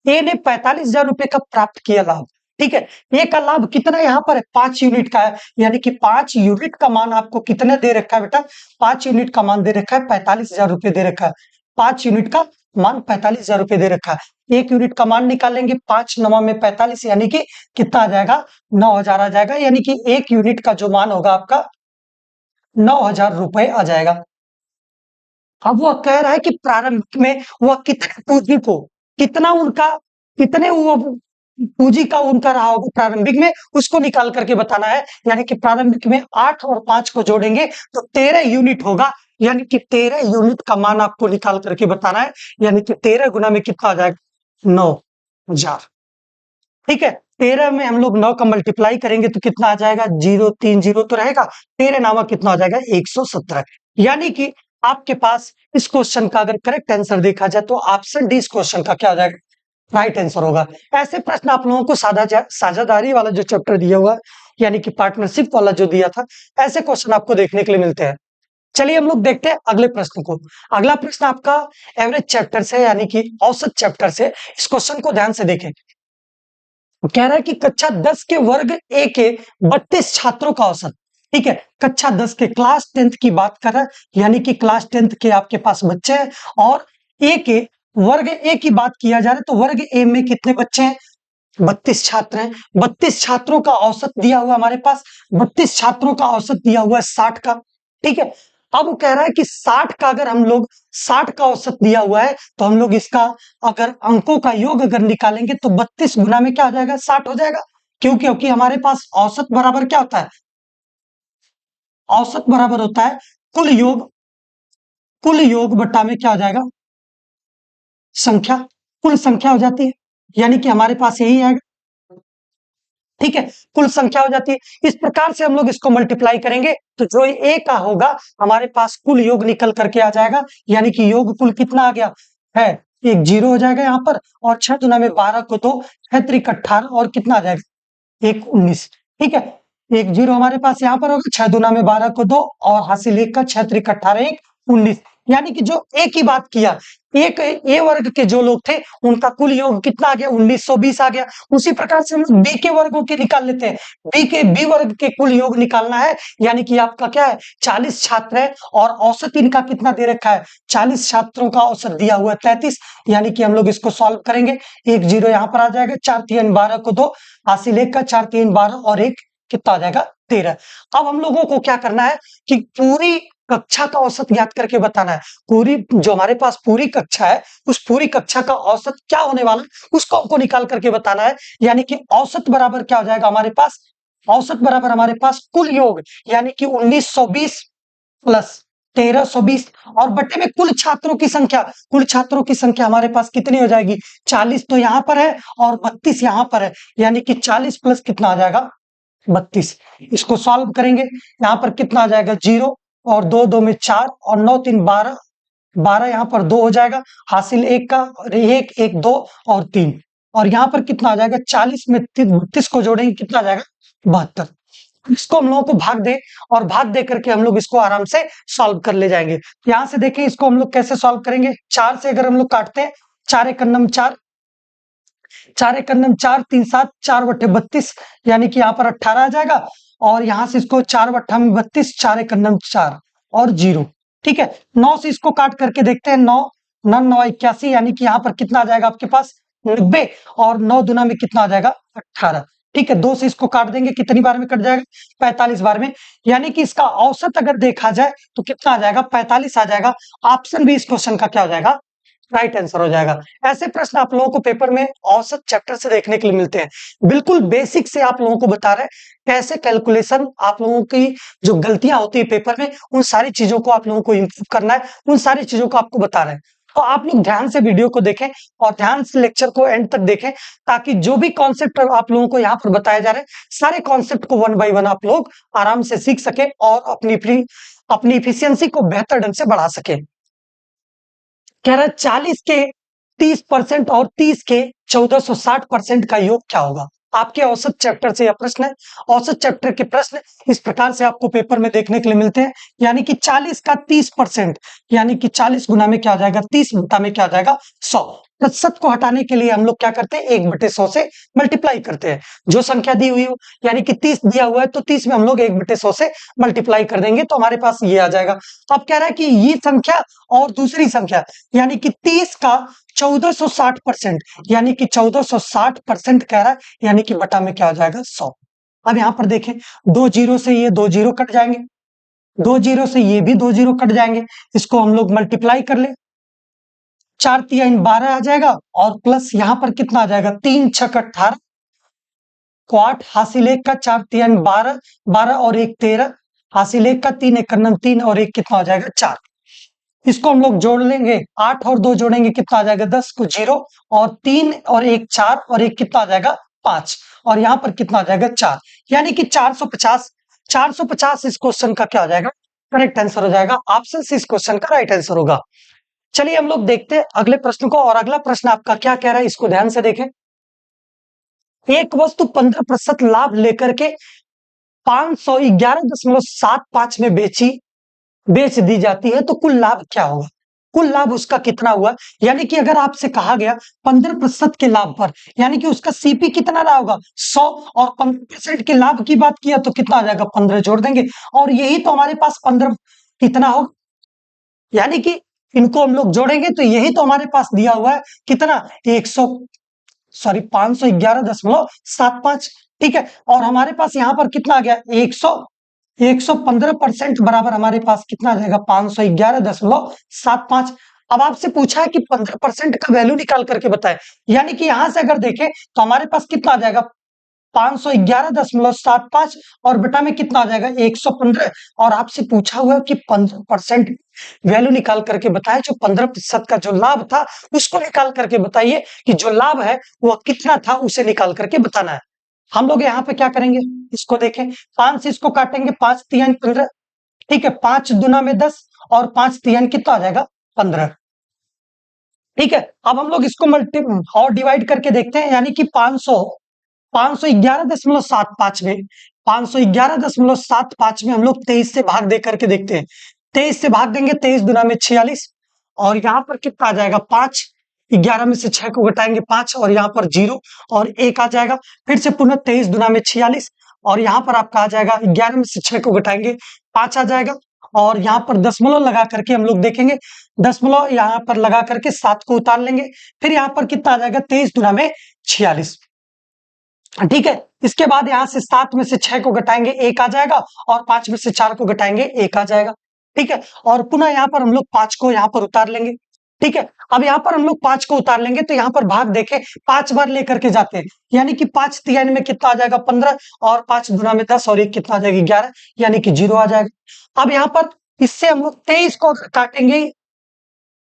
ए ने 45,000 रुपए का प्राप्त किया लाभ। ठीक है, ए का लाभ कितना यहाँ पर है, 5 यूनिट का है। यानी कि 5 यूनिट का मान आपको कितने दे रखा है बेटा, 5 यूनिट का मान दे रखा है, 45,000 रुपए दे रखा है। 5 यूनिट का मान 45,000 रुपए दे रखा है। 1 यूनिट का मान निकालेंगे, 5 9 में 45, यानी कि कितना आ जाएगा, 9,000 आ जाएगा। यानी कि 1 यूनिट का जो मान होगा आपका 9,000 रुपए आ जाएगा। अब वह कह रहा है कि प्रारंभ में वह कितने पूंजी को, कितना उनका, कितने वो पूंजी का उनका रहा होगा प्रारंभिक में, उसको निकाल करके बताना है। यानी कि प्रारंभिक में 8 और 5 को जोड़ेंगे तो 13 यूनिट होगा। यानी कि 13 यूनिट का मान आपको निकाल करके बताना है। यानी कि 13 गुना में कितना आ जाएगा, 9,000। ठीक है, 13 में हम लोग 9 का मल्टीप्लाई करेंगे तो कितना आ जाएगा, 0 3 0 तो रहेगा, 13 नामा कितना आ जाएगा, 117। यानी कि आपके पास इस क्वेश्चन का अगर करेक्ट आंसर देखा जाए तो ऑप्शन डी इस क्वेश्चन का क्या हो जाएगा, राइट आंसर होगा। ऐसे प्रश्न आप लोगों को साझेदारी वाला जो चैप्टर दिया हुआ है, यानी कि पार्टनरशिप वाला जो दिया था, ऐसे क्वेश्चन आपको देखने के लिए मिलते हैं। चलिए हम लोग देखते हैं अगले प्रश्न को। अगला प्रश्न आपका एवरेज चैप्टर से, यानी कि औसत चैप्टर से। इस क्वेश्चन को ध्यान से देखें। कह रहा है कि कक्षा 10 के वर्ग ए के 32 छात्रों का औसत। ठीक है, कक्षा 10 के क्लास 10th की बात कर रहा है, यानी कि क्लास 10th के आपके पास बच्चे हैं, और ए के वर्ग ए की बात किया जा रहा है, तो वर्ग ए में कितने बच्चे हैं, 32 छात्र हैं। 32 छात्रों का औसत दिया हुआ हमारे पास, 32 छात्रों का औसत दिया हुआ है 60 का। ठीक है, अब वो कह रहा है कि 60 का अगर हम लोग 60 का औसत दिया हुआ है तो हम लोग इसका अगर अंकों का योग अगर निकालेंगे तो 32 गुना में क्या हो जाएगा, 60 हो जाएगा। क्यों, क्योंकि हमारे पास औसत बराबर क्या होता है, औसत बराबर होता है कुल योग, कुल योग बट्टा में क्या हो जाएगा, संख्या, कुल संख्या हो जाती है। यानी कि हमारे पास यही आएगा। ठीक है, कुल संख्या हो जाती है। इस प्रकार से हम लोग इसको मल्टीप्लाई करेंगे तो जो ए का होगा हमारे पास कुल योग निकल करके आ जाएगा। यानी कि योग कुल कितना आ गया है, एक 0 हो जाएगा यहाँ पर, और 6 दुना में 12 को 2, 6 त्रिक 18, और कितना आ जाएगा, 1 19। ठीक है, एक 0 हमारे पास यहाँ पर होगा, 6 दुना में 12 को 2, और हासिल 1 का, 6 त्रिक 18, 1 19। यानी कि जो ए की बात किया, एक ए वर्ग के जो लोग थे उनका कुल योग कितना आ गया, 1920 आ गया। उसी प्रकार से हम लोग बी के वर्गों के निकाल लेते हैं, बी वर्ग के कुल योग निकालना है। यानी कि आपका क्या है, 40 छात्र है, और औसत इनका कितना दे रखा है, 40 छात्रों का औसत दिया हुआ है 33। यानी कि हम लोग इसको सॉल्व करेंगे, 1 0 यहाँ पर आ जाएगा, 4 3 12 को 2, हासिल 1 का, 4 3 12, और 1 कितना आ जाएगा, 13। अब हम लोगों को क्या करना है कि पूरी कक्षा का औसत ज्ञात करके बताना है। पूरी जो हमारे पास पूरी कक्षा है, उस पूरी कक्षा का औसत क्या होने वाला है, उसको हमको निकाल करके बताना है। यानी कि औसत बराबर क्या हो जाएगा हमारे पास, औसत बराबर हमारे पास कुल योग, यानी कि 1920 प्लस 1320, और बट्टे में कुल छात्रों की संख्या, कुल छात्रों की संख्या हमारे पास कितनी हो जाएगी, 40 तो यहाँ पर है और 32 यहाँ पर है। यानी कि 40 प्लस कितना आ जाएगा, 32। इसको सॉल्व करेंगे, यहाँ पर कितना आ जाएगा, 0, और 2 2 में 4, और 9 3 12, 12 यहाँ पर 2 हो जाएगा, हासिल 1 का, 1 1 2 और 3, और यहाँ पर कितना आ जाएगा, 40 में 32 को जोड़ेंगे कितना आ जाएगा, 72। इसको हम लोगों को भाग दे, और भाग दे करके हम लोग इसको आराम से सॉल्व कर ले जाएंगे। यहाँ से देखें इसको हम लोग कैसे सॉल्व करेंगे, 4 से अगर हम लोग काटते हैं, 4 एक अन्नम 4, 4 एक अन्नम 4, 3 7, 4 बट्टे 32, यानी कि यहाँ पर 18 आ जाएगा, और यहाँ से इसको 4 बट्टा में 32, 4 एक अन्नम 4 और 0। ठीक है, 9 से इसको काट करके देखते हैं, 9 9 81, यानी कि यहाँ पर कितना आ जाएगा आपके पास 90, और 9 दुना में कितना आ जाएगा 18। ठीक है, 2 से इसको काट देंगे, कितनी बार में कट जाएगा 45 बार में, यानी कि इसका औसत अगर देखा जाए तो कितना आ जाएगा 45 आ जाएगा। ऑप्शन बी इस क्वेश्चन का क्या हो जाएगा, राइट आंसर हो जाएगा। ऐसे प्रश्न आप लोगों को पेपर में औसत चैप्टर से देखने के लिए मिलते हैं, बिल्कुल बेसिक से आप लोगों को बता रहे हैं कैसे कैलकुलेशन, आप लोगों की जो गलतियां होती है पेपर में उन सारी चीजों को आप लोगों को इंप्रूव करना है, उन सारी चीजों को आपको बता रहे हैं। तो आप लोग ध्यान से वीडियो को देखें और ध्यान से लेक्चर को एंड तक देखें, ताकि जो भी कॉन्सेप्ट आप लोगों को यहाँ पर बताए जा रहे हैं सारे कॉन्सेप्ट को 1 बाय 1 आप लोग आराम से सीख सके और अपनी इफिशियंसी को बेहतर ढंग से बढ़ा सके। कह रहा है 40 के 30% और 30 के 1460% का योग क्या होगा। आपके औसत चैप्टर से यह प्रश्न है। औसत चैप्टर के प्रश्न इस प्रकार से आपको पेपर में देखने के लिए मिलते हैं, यानी कि 40 का 30%, यानी कि 40 गुना में क्या हो जाएगा 30 गुना में क्या हो जाएगा 100। प्रतिशत को हटाने के लिए हम लोग क्या करते हैं 1/100 से मल्टीप्लाई करते हैं। जो संख्या दी हुई हो, यानी कि 30 दिया हुआ है तो 30 में हम लोग 1/100 से मल्टीप्लाई कर देंगे तो हमारे पास ये आ जाएगा। तो अब कह रहा है कि ये संख्या और दूसरी संख्या, यानी कि 30 का 1460%, यानी कि 1460% कह रहा है, यानी कि बटा में क्या हो जाएगा 100। अब यहां पर देखें, 2 जीरो से ये 2 जीरो कट जाएंगे, 2 जीरो से ये भी 2 जीरो कट जाएंगे, इसको हम लोग मल्टीप्लाई कर ले, 4 3 12 आ जाएगा, और प्लस यहां पर कितना आ जाएगा 3 6 18 को 8, हासिल 1 का 4 3 12, 12 और 1 13, हासिल 1 का 3 1 3 और 1 कितना हो जाएगा 4। इसको हम लोग जोड़ लेंगे, 8 और 2 जोड़ेंगे कितना आ जाएगा 10 को 0, और 3 और 1 4, और 1 कितना आ जाएगा 5, और यहां पर कितना आ जाएगा 4, यानी कि 450। 450 इस क्वेश्चन का क्या हो जाएगा, करेक्ट आंसर हो जाएगा। ऑप्शन सी इस क्वेश्चन का राइट आंसर होगा। चलिए हम लोग देखते हैं अगले प्रश्न को, और अगला प्रश्न आपका क्या कह रहा है इसको ध्यान से देखें। एक वस्तु 15% लाभ लेकर के 511.75 में बेच दी जाती है तो कुल लाभ क्या होगा। कुल लाभ उसका कितना हुआ, यानी कि अगर आपसे कहा गया 15% के लाभ पर, यानी कि उसका सीपी कितना रहा होगा 100, और 15% के लाभ की बात किया तो कितना आ जाएगा 15 जोड़ देंगे, और यही तो हमारे पास 15 कितना होगा, यानी कि इनको हम लोग जोड़ेंगे तो यही तो हमारे पास दिया हुआ है कितना 511.75। ठीक है, और हमारे पास यहाँ पर कितना आ गया 115% बराबर हमारे पास कितना आ जाएगा 511.75। अब आपसे पूछा है कि 15% का वैल्यू निकाल करके बताए, यानी कि यहां से अगर देखें तो हमारे पास कितना आ जाएगा 511.75, और बेटा में कितना आ जाएगा 115, और आपसे पूछा हुआ है कि 15% वैल्यू निकाल करके बताए, जो 15% का जो लाभ था उसको निकाल करके बताइए कि जो लाभ है वो कितना था उसे निकाल करके बताना है। हम लोग यहाँ पे क्या करेंगे, इसको देखें, 5 से इसको काटेंगे, 5 3 15, ठीक है, 5 दुना में 10, और 5 3 कितना आ जाएगा 15। ठीक है, अब हम लोग इसको मल्टी और डिवाइड करके देखते हैं, यानी कि 511.75 में 511.75 में हम लोग 23 से भाग दे करके देखते हैं। 23 से भाग देंगे, 23 दुना में 46, और यहाँ पर कितना आ जाएगा 5, 11 में से 6 को घटाएंगे 5, और यहाँ पर 0 और 1 आ जाएगा। फिर से पुनः 23 दुना में 46, और यहाँ पर आपका आ जाएगा 11 में से 6 को घटाएंगे 5 आ जाएगा, और यहाँ पर दशमलव लगा करके हम लोग देखेंगे, दशमलव यहाँ पर लगा करके 7 को उतार लेंगे, फिर यहाँ पर कितना आ जाएगा 23 दुना में 46। ठीक है, इसके बाद यहां से 7 में से 6 को घटाएंगे 1 आ जाएगा, और 5 में से 4 को घटाएंगे 1 आ जाएगा। ठीक है, और पुनः यहाँ पर हम लोग 5 को यहाँ पर उतार लेंगे। ठीक है, अब यहाँ पर हम लोग 5 को उतार लेंगे तो यहाँ पर भाग देखे 5 बार लेकर के जाते हैं, यानी कि 5 3 में कितना आ जाएगा 15, और 5 दुना में 10, और 1 कितना आ जाएगा 11, यानी कि 0 आ जाएगा। अब यहाँ पर इससे हम लोग 23 को काटेंगे,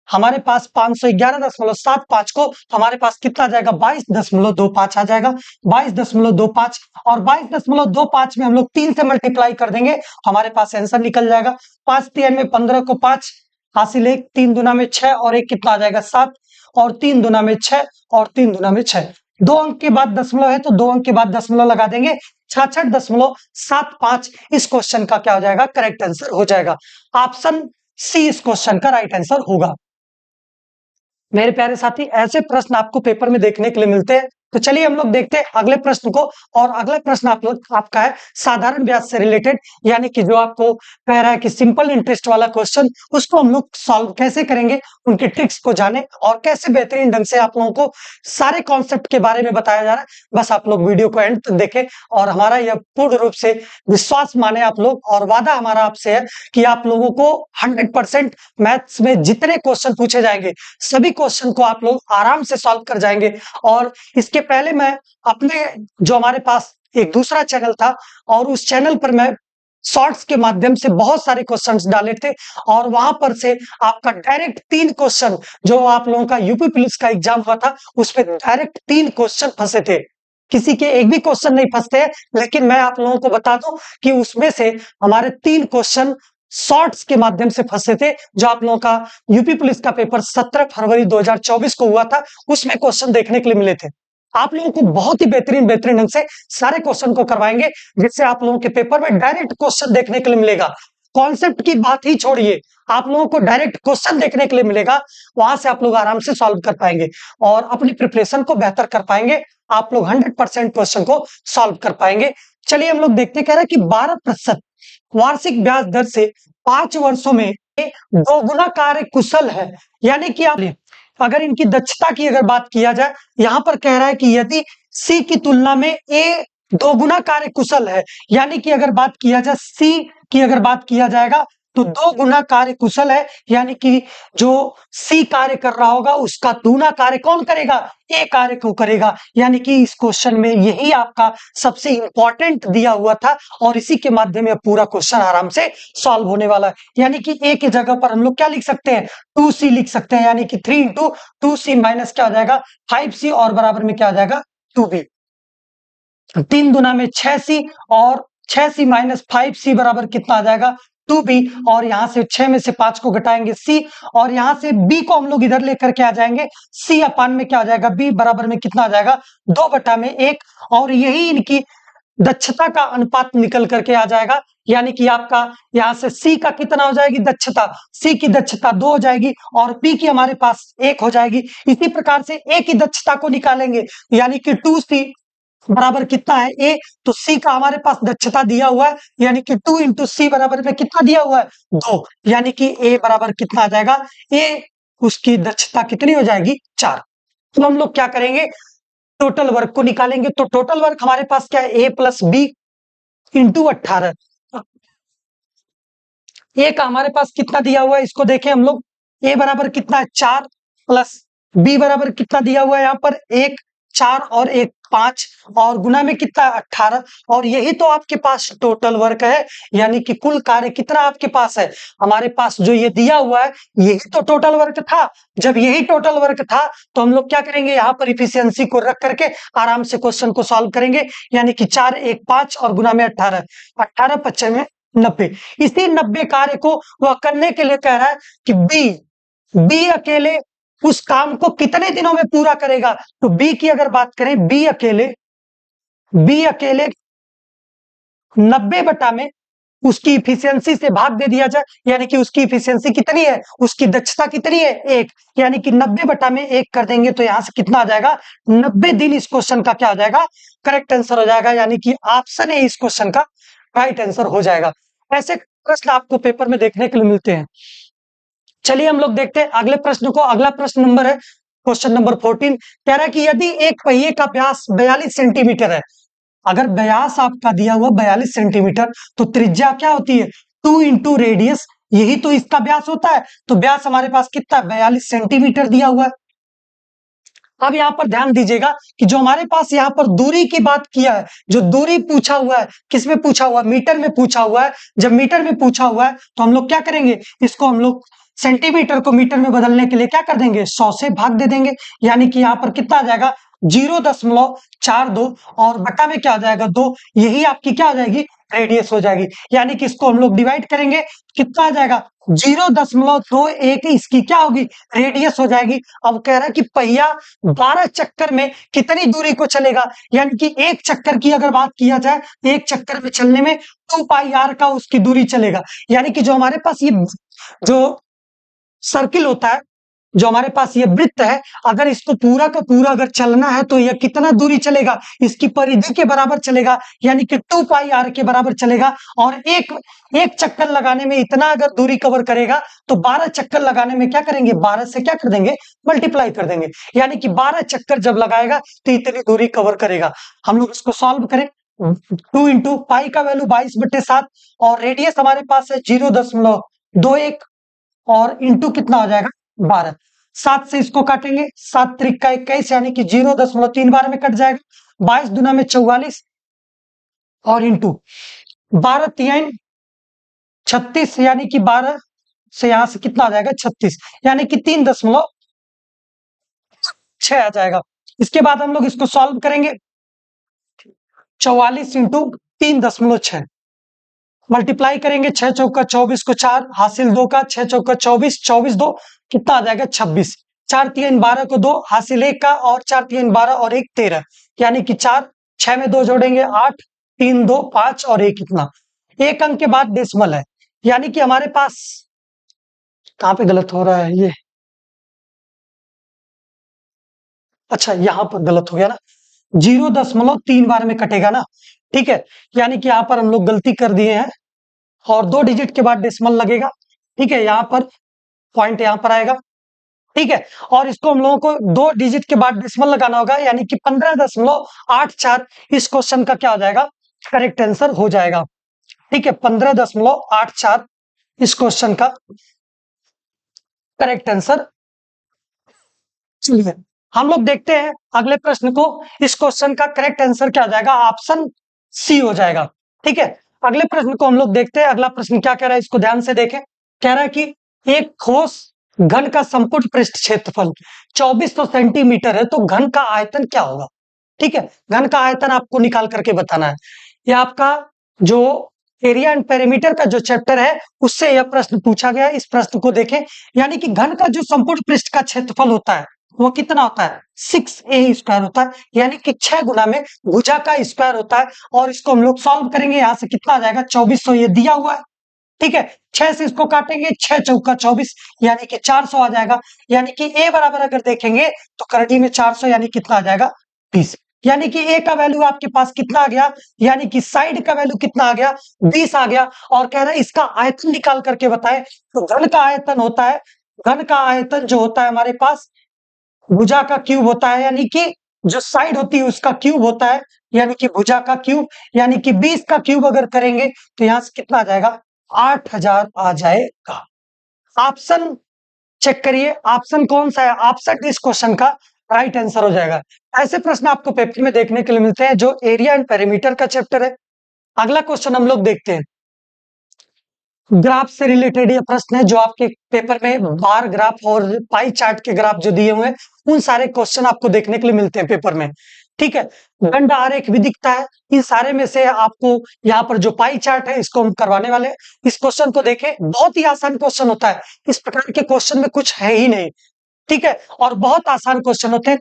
हमारे पास 511.75 को, हमारे पास कितना आ जाएगा 22.25 आ जाएगा, 22.25, और 22.25 में हम लोग 3 से मल्टीप्लाई कर देंगे, हमारे पास आंसर निकल जाएगा। 5 3 में 15 को 5, हासिल 1, 3 दुना में 6, और 1 कितना आ जाएगा 7, और 3 दुना में 6, और 3 दुना में 6, 2 अंक के बाद दशमलव है तो 2 अंक के बाद दशमलव लगा देंगे, 66.75 इस क्वेश्चन का क्या हो जाएगा, करेक्ट आंसर हो जाएगा। ऑप्शन सी इस क्वेश्चन का राइट आंसर होगा। मेरे प्यारे साथी, ऐसे प्रश्न आपको पेपर में देखने के लिए मिलते हैं, तो चलिए हम लोग देखते हैं अगले प्रश्न को। और अगला प्रश्न आपका है साधारण ब्याज से रिलेटेड, यानी कि जो आपको कह रहा है कि सिंपल इंटरेस्ट वाला क्वेश्चन, उसको हम लोग सॉल्व कैसे करेंगे, उनके ट्रिक्स को जाने और कैसे बेहतरीन ढंग से आप लोगों को सारे कॉन्सेप्ट के बारे में बताया जा रहा है। बस आप लोग वीडियो को एंड तक देखें और हमारा यह पूर्ण रूप से विश्वास माने आप लोग, और वादा हमारा आपसे है कि आप लोगों को 100% मैथ्स में जितने क्वेश्चन पूछे जाएंगे सभी क्वेश्चन को आप लोग आराम से सॉल्व कर जाएंगे। और इसके पहले मैं अपने जो हमारे पास एक दूसरा चैनल था, और उस चैनल पर मैं शॉर्ट्स के माध्यम से बहुत सारे क्वेश्चंस डाले थे, और वहां पर से आपका डायरेक्ट 3 क्वेश्चन, जो आप लोगों का यूपी पुलिस का एग्जाम हुआ था उसमें डायरेक्ट 3 क्वेश्चन फंसे थे। किसी के एक भी क्वेश्चन नहीं फंसते हैं, लेकिन मैं आप लोगों को बता दूं कि उसमें से हमारे 3 क्वेश्चन शॉर्ट्स के माध्यम से फंसे थे। जो आप लोगों का यूपी पुलिस का पेपर 17 फरवरी 2024 को हुआ था, उसमें क्वेश्चन देखने के लिए मिले थे। आप लोगों को बहुत ही बेहतरीन ढंग से सारे क्वेश्चन को करवाएंगे, जिससे आप लोगों के पेपर में डायरेक्ट क्वेश्चन देखने के लिए मिलेगा। कॉन्सेप्ट की बात ही छोड़िए, आप लोगों को डायरेक्ट क्वेश्चन देखने के लिए मिलेगा, वहां से आप लोग आराम से सॉल्व कर पाएंगे और अपनी प्रिपरेशन को बेहतर कर पाएंगे। आप लोग 100% क्वेश्चन को सॉल्व कर पाएंगे। चलिए हम लोग देखते, कह रहे हैं कि 12% वार्षिक ब्याज दर से 5 वर्षों में 2 गुना कार्य कुशल है। यानी कि आप अगर इनकी दक्षता की अगर बात किया जाए, यहां पर कह रहा है कि यदि सी की तुलना में ए 2 गुना कार्य कुशल है, यानी कि अगर बात किया जाए सी की अगर बात किया जाएगा तो 2 गुना कार्य कुशल है, यानी कि जो सी कार्य कर रहा होगा उसका दूना कार्य कौन करेगा, ए कार्य को करेगा। यानी कि इस क्वेश्चन में यही आपका सबसे इंपॉर्टेंट दिया हुआ था, और इसी के माध्यम में पूरा क्वेश्चन आराम से सॉल्व होने वाला है। यानी कि ए की जगह पर हम लोग क्या लिख सकते हैं, 2c लिख सकते हैं, यानी कि 3 इंटू 2c माइनस क्या हो जाएगा 5c, और बराबर में क्या हो जाएगा 2b। 3 दुना में 6c, और 6c माइनस 5c बराबर कितना आ जाएगा 2b, और यहां से 6 में से 5 को घटाएंगे c, और यहां से b को हम लोग इधर लेकर के आ जाएंगे, c अपान में क्या आ जाएगा b बराबर में कितना आ जाएगा 2/1, और यही इनकी दक्षता का अनुपात निकल करके आ जाएगा। यानी कि आपका यहां से C का कितना हो जाएगी दक्षता, C की दक्षता 2 हो जाएगी, और P की हमारे पास 1 हो जाएगी। इसी प्रकार से A की दक्षता को निकालेंगे, यानी कि 2C बराबर कितना है A, तो C का हमारे पास दक्षता दिया हुआ है, यानी कि 2 इंटू C बराबर में कितना दिया हुआ है 2, यानी कि A बराबर कितना आ जाएगा, A उसकी दक्षता कितनी हो जाएगी 4। तो हम लोग क्या करेंगे, टोटल वर्क को निकालेंगे। तो टोटल वर्क हमारे पास क्या है, ए प्लस बी इंटू 18। ए का हमारे पास कितना दिया हुआ है, इसको देखें हम लोग, ए बराबर कितना है 4, प्लस बी बराबर कितना दिया हुआ है यहाँ पर 1, 4 और 1 5, और गुना में कितना 18, और यही तो आपके पास टोटल वर्क है। यानी कि कुल कार्य कितना आपके पास है, हमारे पास जो ये दिया हुआ है यही तो टोटल वर्क था। जब यही टोटल वर्क था तो हम लोग क्या करेंगे, यहाँ पर इफिशियंसी को रख करके आराम से क्वेश्चन को सॉल्व करेंगे। यानी कि 4 1 5 और गुना में 18, 18 25 में 90। इसी 90 कार्य को वह करने के लिए कह रहा है कि बी अकेले उस काम को कितने दिनों में पूरा करेगा। तो बी की अगर बात करें, बी अकेले 90 बटा में उसकी इफिशियंसी से भाग दे दिया जाए, यानी कि उसकी इफिशियंसी कितनी है, उसकी दक्षता कितनी है 1, यानी कि 90 बटा में 1 कर देंगे तो यहां से कितना आ जाएगा 90 दिन। इस क्वेश्चन का क्या हो जाएगा, करेक्ट आंसर हो जाएगा, यानी कि ऑप्शन ए इस क्वेश्चन का राइट आंसर हो जाएगा। ऐसे प्रश्न आपको पेपर में देखने के लिए मिलते हैं। चलिए हम लोग देखते हैं अगले प्रश्न को। अगला प्रश्न नंबर है क्वेश्चन नंबर 14, कह रहा है कि यदि एक पहिए का व्यास 42 सेंटीमीटर है, अगर व्यास आपका दिया हुआ 42 सेंटीमीटर, तो त्रिज्या क्या होती है 2 इंटू रेडियस, यही तो इसका व्यास होता है। तो व्यास हमारे पास कितना है 42 सेंटीमीटर दिया हुआ है। अब यहाँ पर ध्यान दीजिएगा कि जो हमारे पास यहाँ पर दूरी की बात किया है, जो दूरी पूछा हुआ है किस में पूछा हुआ है, मीटर में पूछा हुआ है। जब मीटर में पूछा हुआ है तो हम लोग क्या करेंगे, इसको हम लोग सेंटीमीटर को मीटर में बदलने के लिए क्या कर देंगे 100 से भाग दे देंगे। यानी कि यहाँ पर कितना आ जाएगा 0.42, और बटा में क्या आ जाएगा 2, यही आपकी क्या आ जाएगी रेडियस हो जाएगी। यानी कि इसको हम लोग डिवाइड करेंगे, कितना आ जाएगा 0.21, इसकी क्या होगी रेडियस हो जाएगी। अब कह रहा है कि पहिया 12 चक्कर में कितनी दूरी को चलेगा, यानी कि एक चक्कर की अगर बात किया जाए, एक चक्कर में चलने में 2 पाई आर का उसकी दूरी चलेगा। यानी कि जो हमारे पास ये जो सर्किल होता है जो हमारे पास ये वृत्त है, अगर इसको पूरा का पूरा अगर चलना है तो यह कितना दूरी चलेगा, इसकी परिधि के बराबर चलेगा, यानी कि 2 पाई आर के बराबर चलेगा। और एक चक्कर लगाने में इतना अगर दूरी कवर करेगा तो 12 चक्कर लगाने में क्या करेंगे, 12 से क्या कर देंगे, मल्टीप्लाई कर देंगे, यानी कि 12 चक्कर जब लगाएगा तो इतनी दूरी कवर करेगा। हम लोग इसको सॉल्व करें, 2 इंटू पाई का वैल्यू 22/7 और रेडियस हमारे पास है 0.21 और इंटू कितना हो जाएगा 12। 7 से इसको काटेंगे, 7 त्रिक का 21 यानी कि 0.3 में कट जाएगा। 22 दूना में 44 और इंटू 12 3 36 यानी कि 12 से यहां से कितना आ जाएगा 36 यानी कि 3.6 आ जाएगा। इसके बाद हम लोग इसको सॉल्व करेंगे, 44 इंटू 3.6 मल्टीप्लाई करेंगे, 6 चौका 24 को 4 हासिल 2 का, 6 चौका 24 24 2 कितना आ जाएगा 26, 4 3 12 को 2 हासिल 1 का और 4 3 12 और 1 13 यानी कि 4 6 में 2 जोड़ेंगे 8 3 2 5 और 1 कितना, एक अंक के बाद डेसिमल है, यानी कि हमारे पास कहां पे गलत हो रहा है ये, अच्छा यहां पर गलत हो गया ना, 0.3 में कटेगा ना, ठीक है, यानी कि यहां पर हम लोग गलती कर दिए हैं और 2 डिजिट के बाद डेसिमल लगेगा, ठीक है, यहां पर पॉइंट यहां पर आएगा, ठीक है, और इसको हम लोगों को 2 डिजिट के बाद डेसिमल लगाना होगा, यानी कि 15.84 इस क्वेश्चन का क्या हो जाएगा, करेक्ट आंसर हो जाएगा, ठीक है, 15.84 इस क्वेश्चन का करेक्ट आंसर। चलिए हम लोग देखते हैं अगले प्रश्न को, इस क्वेश्चन का करेक्ट आंसर क्या हो जाएगा, ऑप्शन सी हो जाएगा, ठीक है। अगले प्रश्न को हम लोग देखते हैं, अगला प्रश्न क्या कह रहा है, इसको ध्यान से देखें। कह रहा है कि एक ठोस घन का संपूर्ण पृष्ठ क्षेत्रफल 2400 सेंटीमीटर है, तो घन का आयतन क्या होगा, ठीक है, घन का आयतन आपको निकाल करके बताना है। यह आपका जो एरिया एंड पेरीमीटर का जो चैप्टर है उससे यह प्रश्न पूछा गया है। इस प्रश्न को देखें, यानी कि घन का जो संपूर्ण पृष्ठ का क्षेत्रफल होता है वो कितना होता है, 6a² होता है, यानी कि 6 गुना में भुजा का स्क्वायर होता है। और इसको हम लोग सॉल्व करेंगे, यहां से कितना आ जाएगा 2400, ये दिया हुआ है, ठीक है, 6 से इसको काटेंगे, 6 चौका 24 यानी कि 400 आ जाएगा, यानी कि a बराबर अगर देखेंगे तो करड़ी में 400 यानी कितना आ जाएगा 20, यानी कि a का वैल्यू आपके पास कितना आ गया, यानी कि साइड का वैल्यू कितना आ गया 20 आ गया। और कह रहा है इसका आयतन निकाल करके बताएं, तो घन का आयतन होता है, घन का आयतन जो होता है हमारे पास भुजा का क्यूब होता है, यानी कि जो साइड होती है उसका क्यूब होता है, यानी कि भुजा का क्यूब, यानी कि 20 का क्यूब अगर करेंगे तो यहां से कितना आ जाएगा 8000 आ जाएगा। ऑप्शन चेक करिए, ऑप्शन कौन सा है, ऑप्शन इस क्वेश्चन का राइट आंसर हो जाएगा। ऐसे प्रश्न आपको पेपर में देखने के लिए मिलते हैं जो एरिया एंड पेरीमीटर का चैप्टर है। अगला क्वेश्चन हम लोग देखते हैं, ग्राफ से रिलेटेड ये प्रश्न है, जो आपके पेपर में बार ग्राफ और पाई चार्ट के ग्राफ जो दिए हुए हैं उन सारे क्वेश्चन आपको देखने के लिए मिलते हैं पेपर में, ठीक है। दंड आरेख भी दिखता है, इन सारे में से आपको यहाँ पर जो पाई चार्ट है इसको हम करवाने वाले हैं। इस क्वेश्चन को देखें, बहुत ही आसान क्वेश्चन होता है, इस प्रकार के क्वेश्चन में कुछ है ही नहीं, ठीक है, और बहुत आसान क्वेश्चन होते हैं।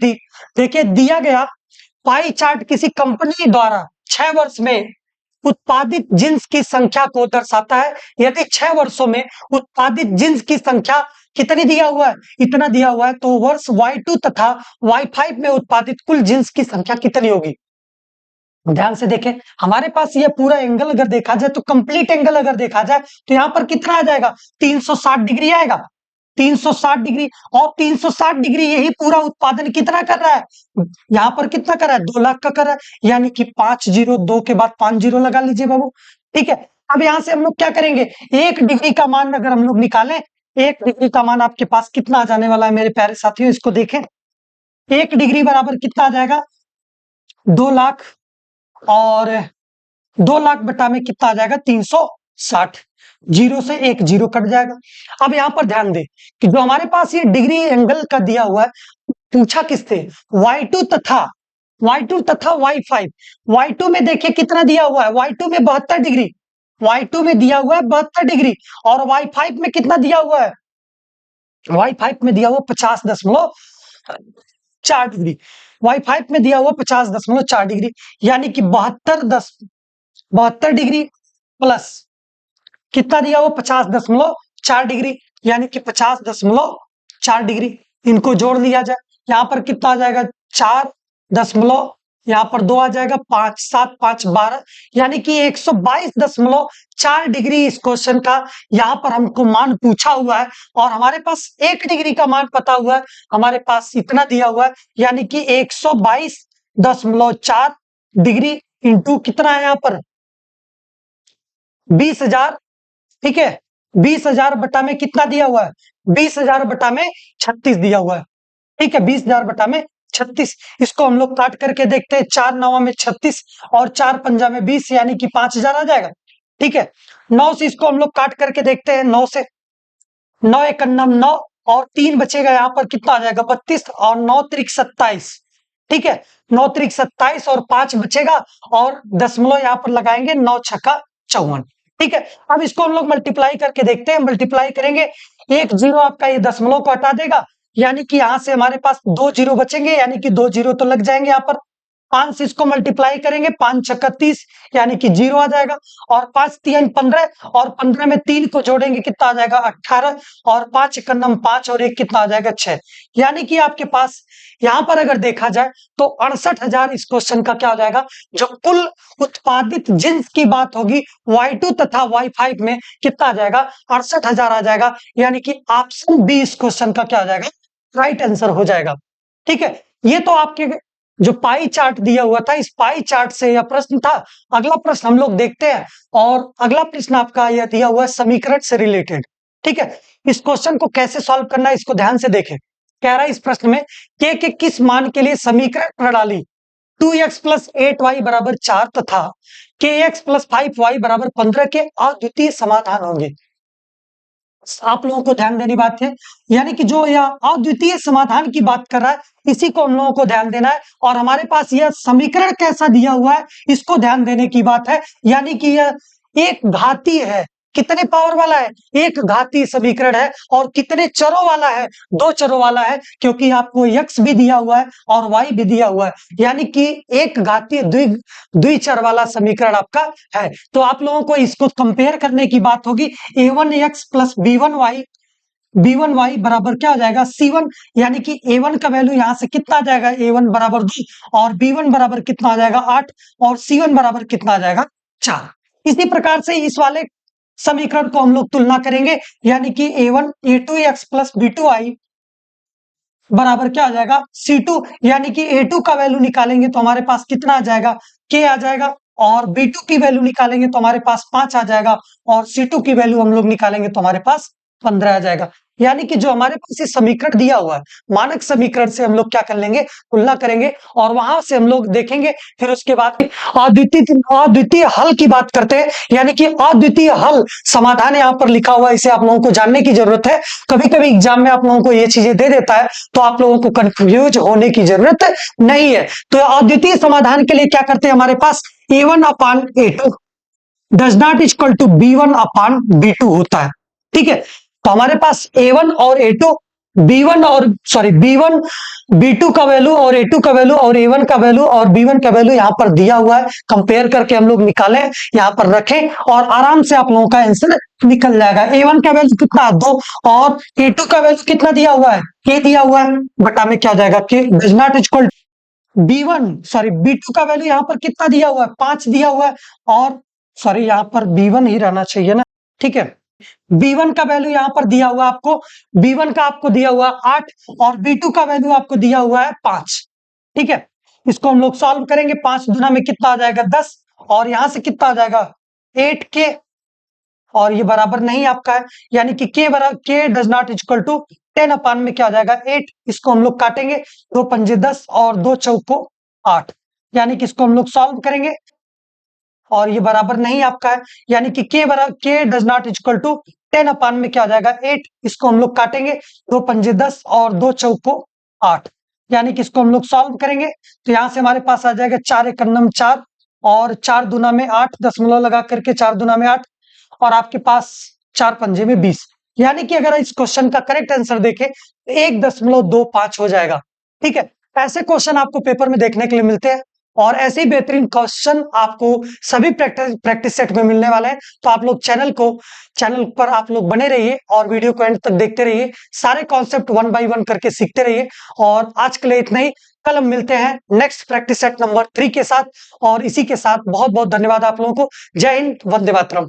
देखिए दिया गया पाई चार्ट किसी कंपनी द्वारा 6 वर्ष में उत्पादित जींस की संख्या को दर्शाता है। यदि 6 वर्षों में उत्पादित जींस की संख्या कितनी दिया हुआ है, इतना दिया हुआ है, तो वर्ष Y2 तथा Y5 में उत्पादित कुल जींस की संख्या कितनी होगी। ध्यान से देखें, हमारे पास ये पूरा एंगल अगर देखा जाए तो कंप्लीट एंगल अगर देखा जाए तो यहां पर कितना आ जाएगा 360 डिग्री आएगा, 360 डिग्री, और 360 डिग्री यही पूरा उत्पादन कितना कर रहा है, यहां पर कितना कर रहा है 2 लाख का कर रहा है, यानी कि 5 जीरो 2 के बाद 5 जीरो लगा लीजिए बाबू, ठीक है। अब यहां से हम लोग क्या करेंगे, 1 डिग्री का मान अगर हम लोग निकालें, 1 डिग्री का मान आपके पास कितना आ जाने वाला है मेरे प्यारे साथियों, इसको देखें, 1 डिग्री बराबर कितना आ जाएगा 2 लाख, और 2 लाख बटा में कितना आ जाएगा 360, जीरो से 1 जीरो कट जाएगा। अब यहां पर ध्यान दें कि जो हमारे पास ये डिग्री एंगल का दिया हुआ है, पूछा किससे, Y2 तथा Y5। Y2 में देखिए कितना दिया हुआ है, Y2 में 72 डिग्री, Y2 में दिया हुआ है 72 डिग्री, और Y5 में कितना दिया हुआ है, Y5 में दिया हुआ 50.4 डिग्री, Y5 में दिया हुआ 50.4 डिग्री, यानी कि 72 डिग्री प्लस कितना दिया हुआ 50.4 डिग्री, यानी कि 50.4 4 डिग्री, इनको जोड़ लिया जाए, यहाँ पर कितना आ जाएगा 4 दशमलव, यहाँ पर 2 आ जाएगा, 5 7 5 12, यानी कि 122.4 डिग्री इस क्वेश्चन का यहाँ पर हमको मान पूछा हुआ है और हमारे पास 1 डिग्री का मान पता हुआ है, हमारे पास इतना दिया हुआ है, यानी कि 122.4 डिग्री इंटू कितना है यहाँ पर 20,000, ठीक है, 20,000 बटा में कितना दिया हुआ है 20,000 बटा में 36 दिया हुआ है, ठीक है, 20,000 बटा में 36। इसको हम लोग काट करके देखते हैं, 4 9 में 36 और 4 पंजा में 20, यानी कि 5,000 आ जाएगा, ठीक है। 9 से इसको हम लोग काट करके देखते हैं, 9 से 9 एक 9 और 3 बचेगा, यहाँ पर कितना आ जाएगा 32 और 9 त्रिक 27, ठीक है, 9 त्रिक 27 और 5 बचेगा और दशमलव यहाँ पर लगाएंगे, 9 छक्का 54, ठीक है। अब इसको हम लोग मल्टीप्लाई करके देखते हैं, मल्टीप्लाई करेंगे, एक जीरो आपका ये दशमलव को हटा देगा, यानी कि यहां से हमारे पास 2 जीरो बचेंगे, यानी कि 2 जीरो तो लग जाएंगे यहाँ पर। 5 से इसको मल्टीप्लाई करेंगे, 5 छक्का 30, यानी कि 0 आ जाएगा और 5 3 15 और 15 में 3 को जोड़ेंगे कितना आ जाएगा 18 और 5 1 5 और 1 कितना आ जाएगा 6, यानी कि आपके पास यहाँ पर अगर देखा जाए तो 68,000 इस क्वेश्चन का क्या हो जाएगा, जो कुल उत्पादित जिन्स की बात होगी Y2 तथा Y5 में कितना आ जाएगा 68,000 आ जाएगा, यानी कि ऑप्शन बी इस क्वेश्चन का क्या हो जाएगा राइट आंसर हो जाएगा, ठीक है। ये तो आपके जो पाई चार्ट दिया हुआ था, इस पाई चार्ट से यह प्रश्न था। अगला प्रश्न हम लोग देखते हैं और अगला प्रश्न आपका यह दिया हुआ है समीकरण से रिलेटेड, ठीक है। इस क्वेश्चन को कैसे सॉल्व करना है इसको ध्यान से देखें। कह रहा है इस प्रश्न में के किस मान के लिए समीकरण प्रणाली 2x प्लस 8y बराबर 4 तथा kx प्लस 5y बराबर 15 के अद्वितीय समाधान होंगे। आप लोगों को ध्यान देनी बात है, यानी कि जो यह अद्वितीय समाधान की बात कर रहा है इसी को हम लोगों को ध्यान देना है और हमारे पास यह समीकरण कैसा दिया हुआ है इसको ध्यान देने की बात है, यानी कि यह एक घातीय है, कितने पावर वाला है एक घातीय समीकरण है और कितने चरों वाला है 2 चरों वाला है, क्योंकि आपको x भी दिया हुआ है और y भी दिया हुआ है, यानी कि एक घातीय द्विचर वाला समीकरण आपका है। तो आप लोगों को इसको कंपेयर करने की बात होगी, a1x प्लस b1y बराबर क्या हो जाएगा c1, यानी कि a1 का वैल्यू यहां से कितना आ जाएगा a1 बराबर 2 और b1 बराबर कितना आ जाएगा 8 और c1 बराबर कितना आ जाएगा 4। इसी प्रकार से इस वाले समीकरण को हम लोग तुलना करेंगे, यानी कि a1 a2x प्लस b2y बराबर क्या आ जाएगा c2, यानी कि a2 का वैल्यू निकालेंगे तो हमारे पास कितना आ जाएगा k आ जाएगा और b2 की वैल्यू निकालेंगे तो हमारे पास 5 आ जाएगा और c2 की वैल्यू हम लोग निकालेंगे तो हमारे पास 15 आ जाएगा, यानी कि जो हमारे पास ये समीकरण दिया हुआ है मानक समीकरण से हम लोग क्या कर लेंगे तुलना करेंगे और वहां से हम लोग देखेंगे, फिर उसके बाद अद्वितीय हल की बात करते हैं, यानी कि अद्वितीय हल समाधान यहाँ पर लिखा हुआ है, इसे आप लोगों को जानने की जरूरत है। कभी कभी एग्जाम में आप लोगों को ये चीजें दे देता है तो आप लोगों को कंफ्यूज होने की जरूरत नहीं है। तो अद्वितीय समाधान के लिए क्या करते हैं, हमारे पास a1 upon a2 does not equal to b1 upon b2 होता है, ठीक है। तो हमारे पास a1 और a2 b1 b2 का वैल्यू और a2 का वैल्यू और a1 का वैल्यू और b1 का वैल्यू यहाँ पर दिया हुआ है, कंपेयर करके हम लोग निकालें यहाँ पर रखें और आराम से आप लोगों का आंसर निकल जाएगा। a1 का वैल्यू कितना 2 और a2 का वैल्यू कितना दिया हुआ है k दिया हुआ है, बटा में क्या जाएगा k does not equal b2 का वैल्यू यहाँ पर कितना दिया हुआ है 5 दिया हुआ है और यहाँ पर b1 ही रहना चाहिए ना, ठीक है। b1 का वैल्यू यहाँ पर दिया हुआ आपको, b1 का आपको दिया हुआ 8 और b2 का वैल्यू आपको दिया हुआ है 5, ठीक है। इसको हम लोग सॉल्व करेंगे, 5 गुना में कितना आ जाएगा 10 और यहां से कितना आ जाएगा 8k और ये बराबर नहीं आपका है, यानी कि k does not equal to 10 upon में क्या आ जाएगा 8। इसको हम लोग काटेंगे, 2 पंजे 10 और 2 चौको 8, यानी कि इसको हम लोग सॉल्व करेंगे और ये बराबर नहीं आपका है, यानी कि k does not equal to 10 upon में क्या आ जाएगा 8। इसको हम लोग काटेंगे, 2 पंजे 10 और 2 चौको 8, यानी कि इसको हम लोग सॉल्व करेंगे तो यहां से हमारे पास आ जाएगा 4 एक 4 और 4 दूना में 8 दशमलव लगा करके 4 दूना में 8 और आपके पास 4 पंजे में 20, यानी कि अगर इस क्वेश्चन का करेक्ट आंसर देखें 1.25 हो जाएगा, ठीक है। ऐसे क्वेश्चन आपको पेपर में देखने के लिए मिलते हैं और ऐसे ही बेहतरीन क्वेश्चन आपको सभी प्रैक्टिस सेट में मिलने वाले हैं। तो आप लोग चैनल पर आप लोग बने रहिए और वीडियो को एंड तक देखते रहिए, सारे कॉन्सेप्ट 1 बाय 1 करके सीखते रहिए। और आज के लिए इतना ही, कल हम मिलते हैं नेक्स्ट प्रैक्टिस सेट नंबर 3 के साथ। और इसी के साथ बहुत बहुत धन्यवाद आप लोगों को। जय हिंद, वंदे मातरम।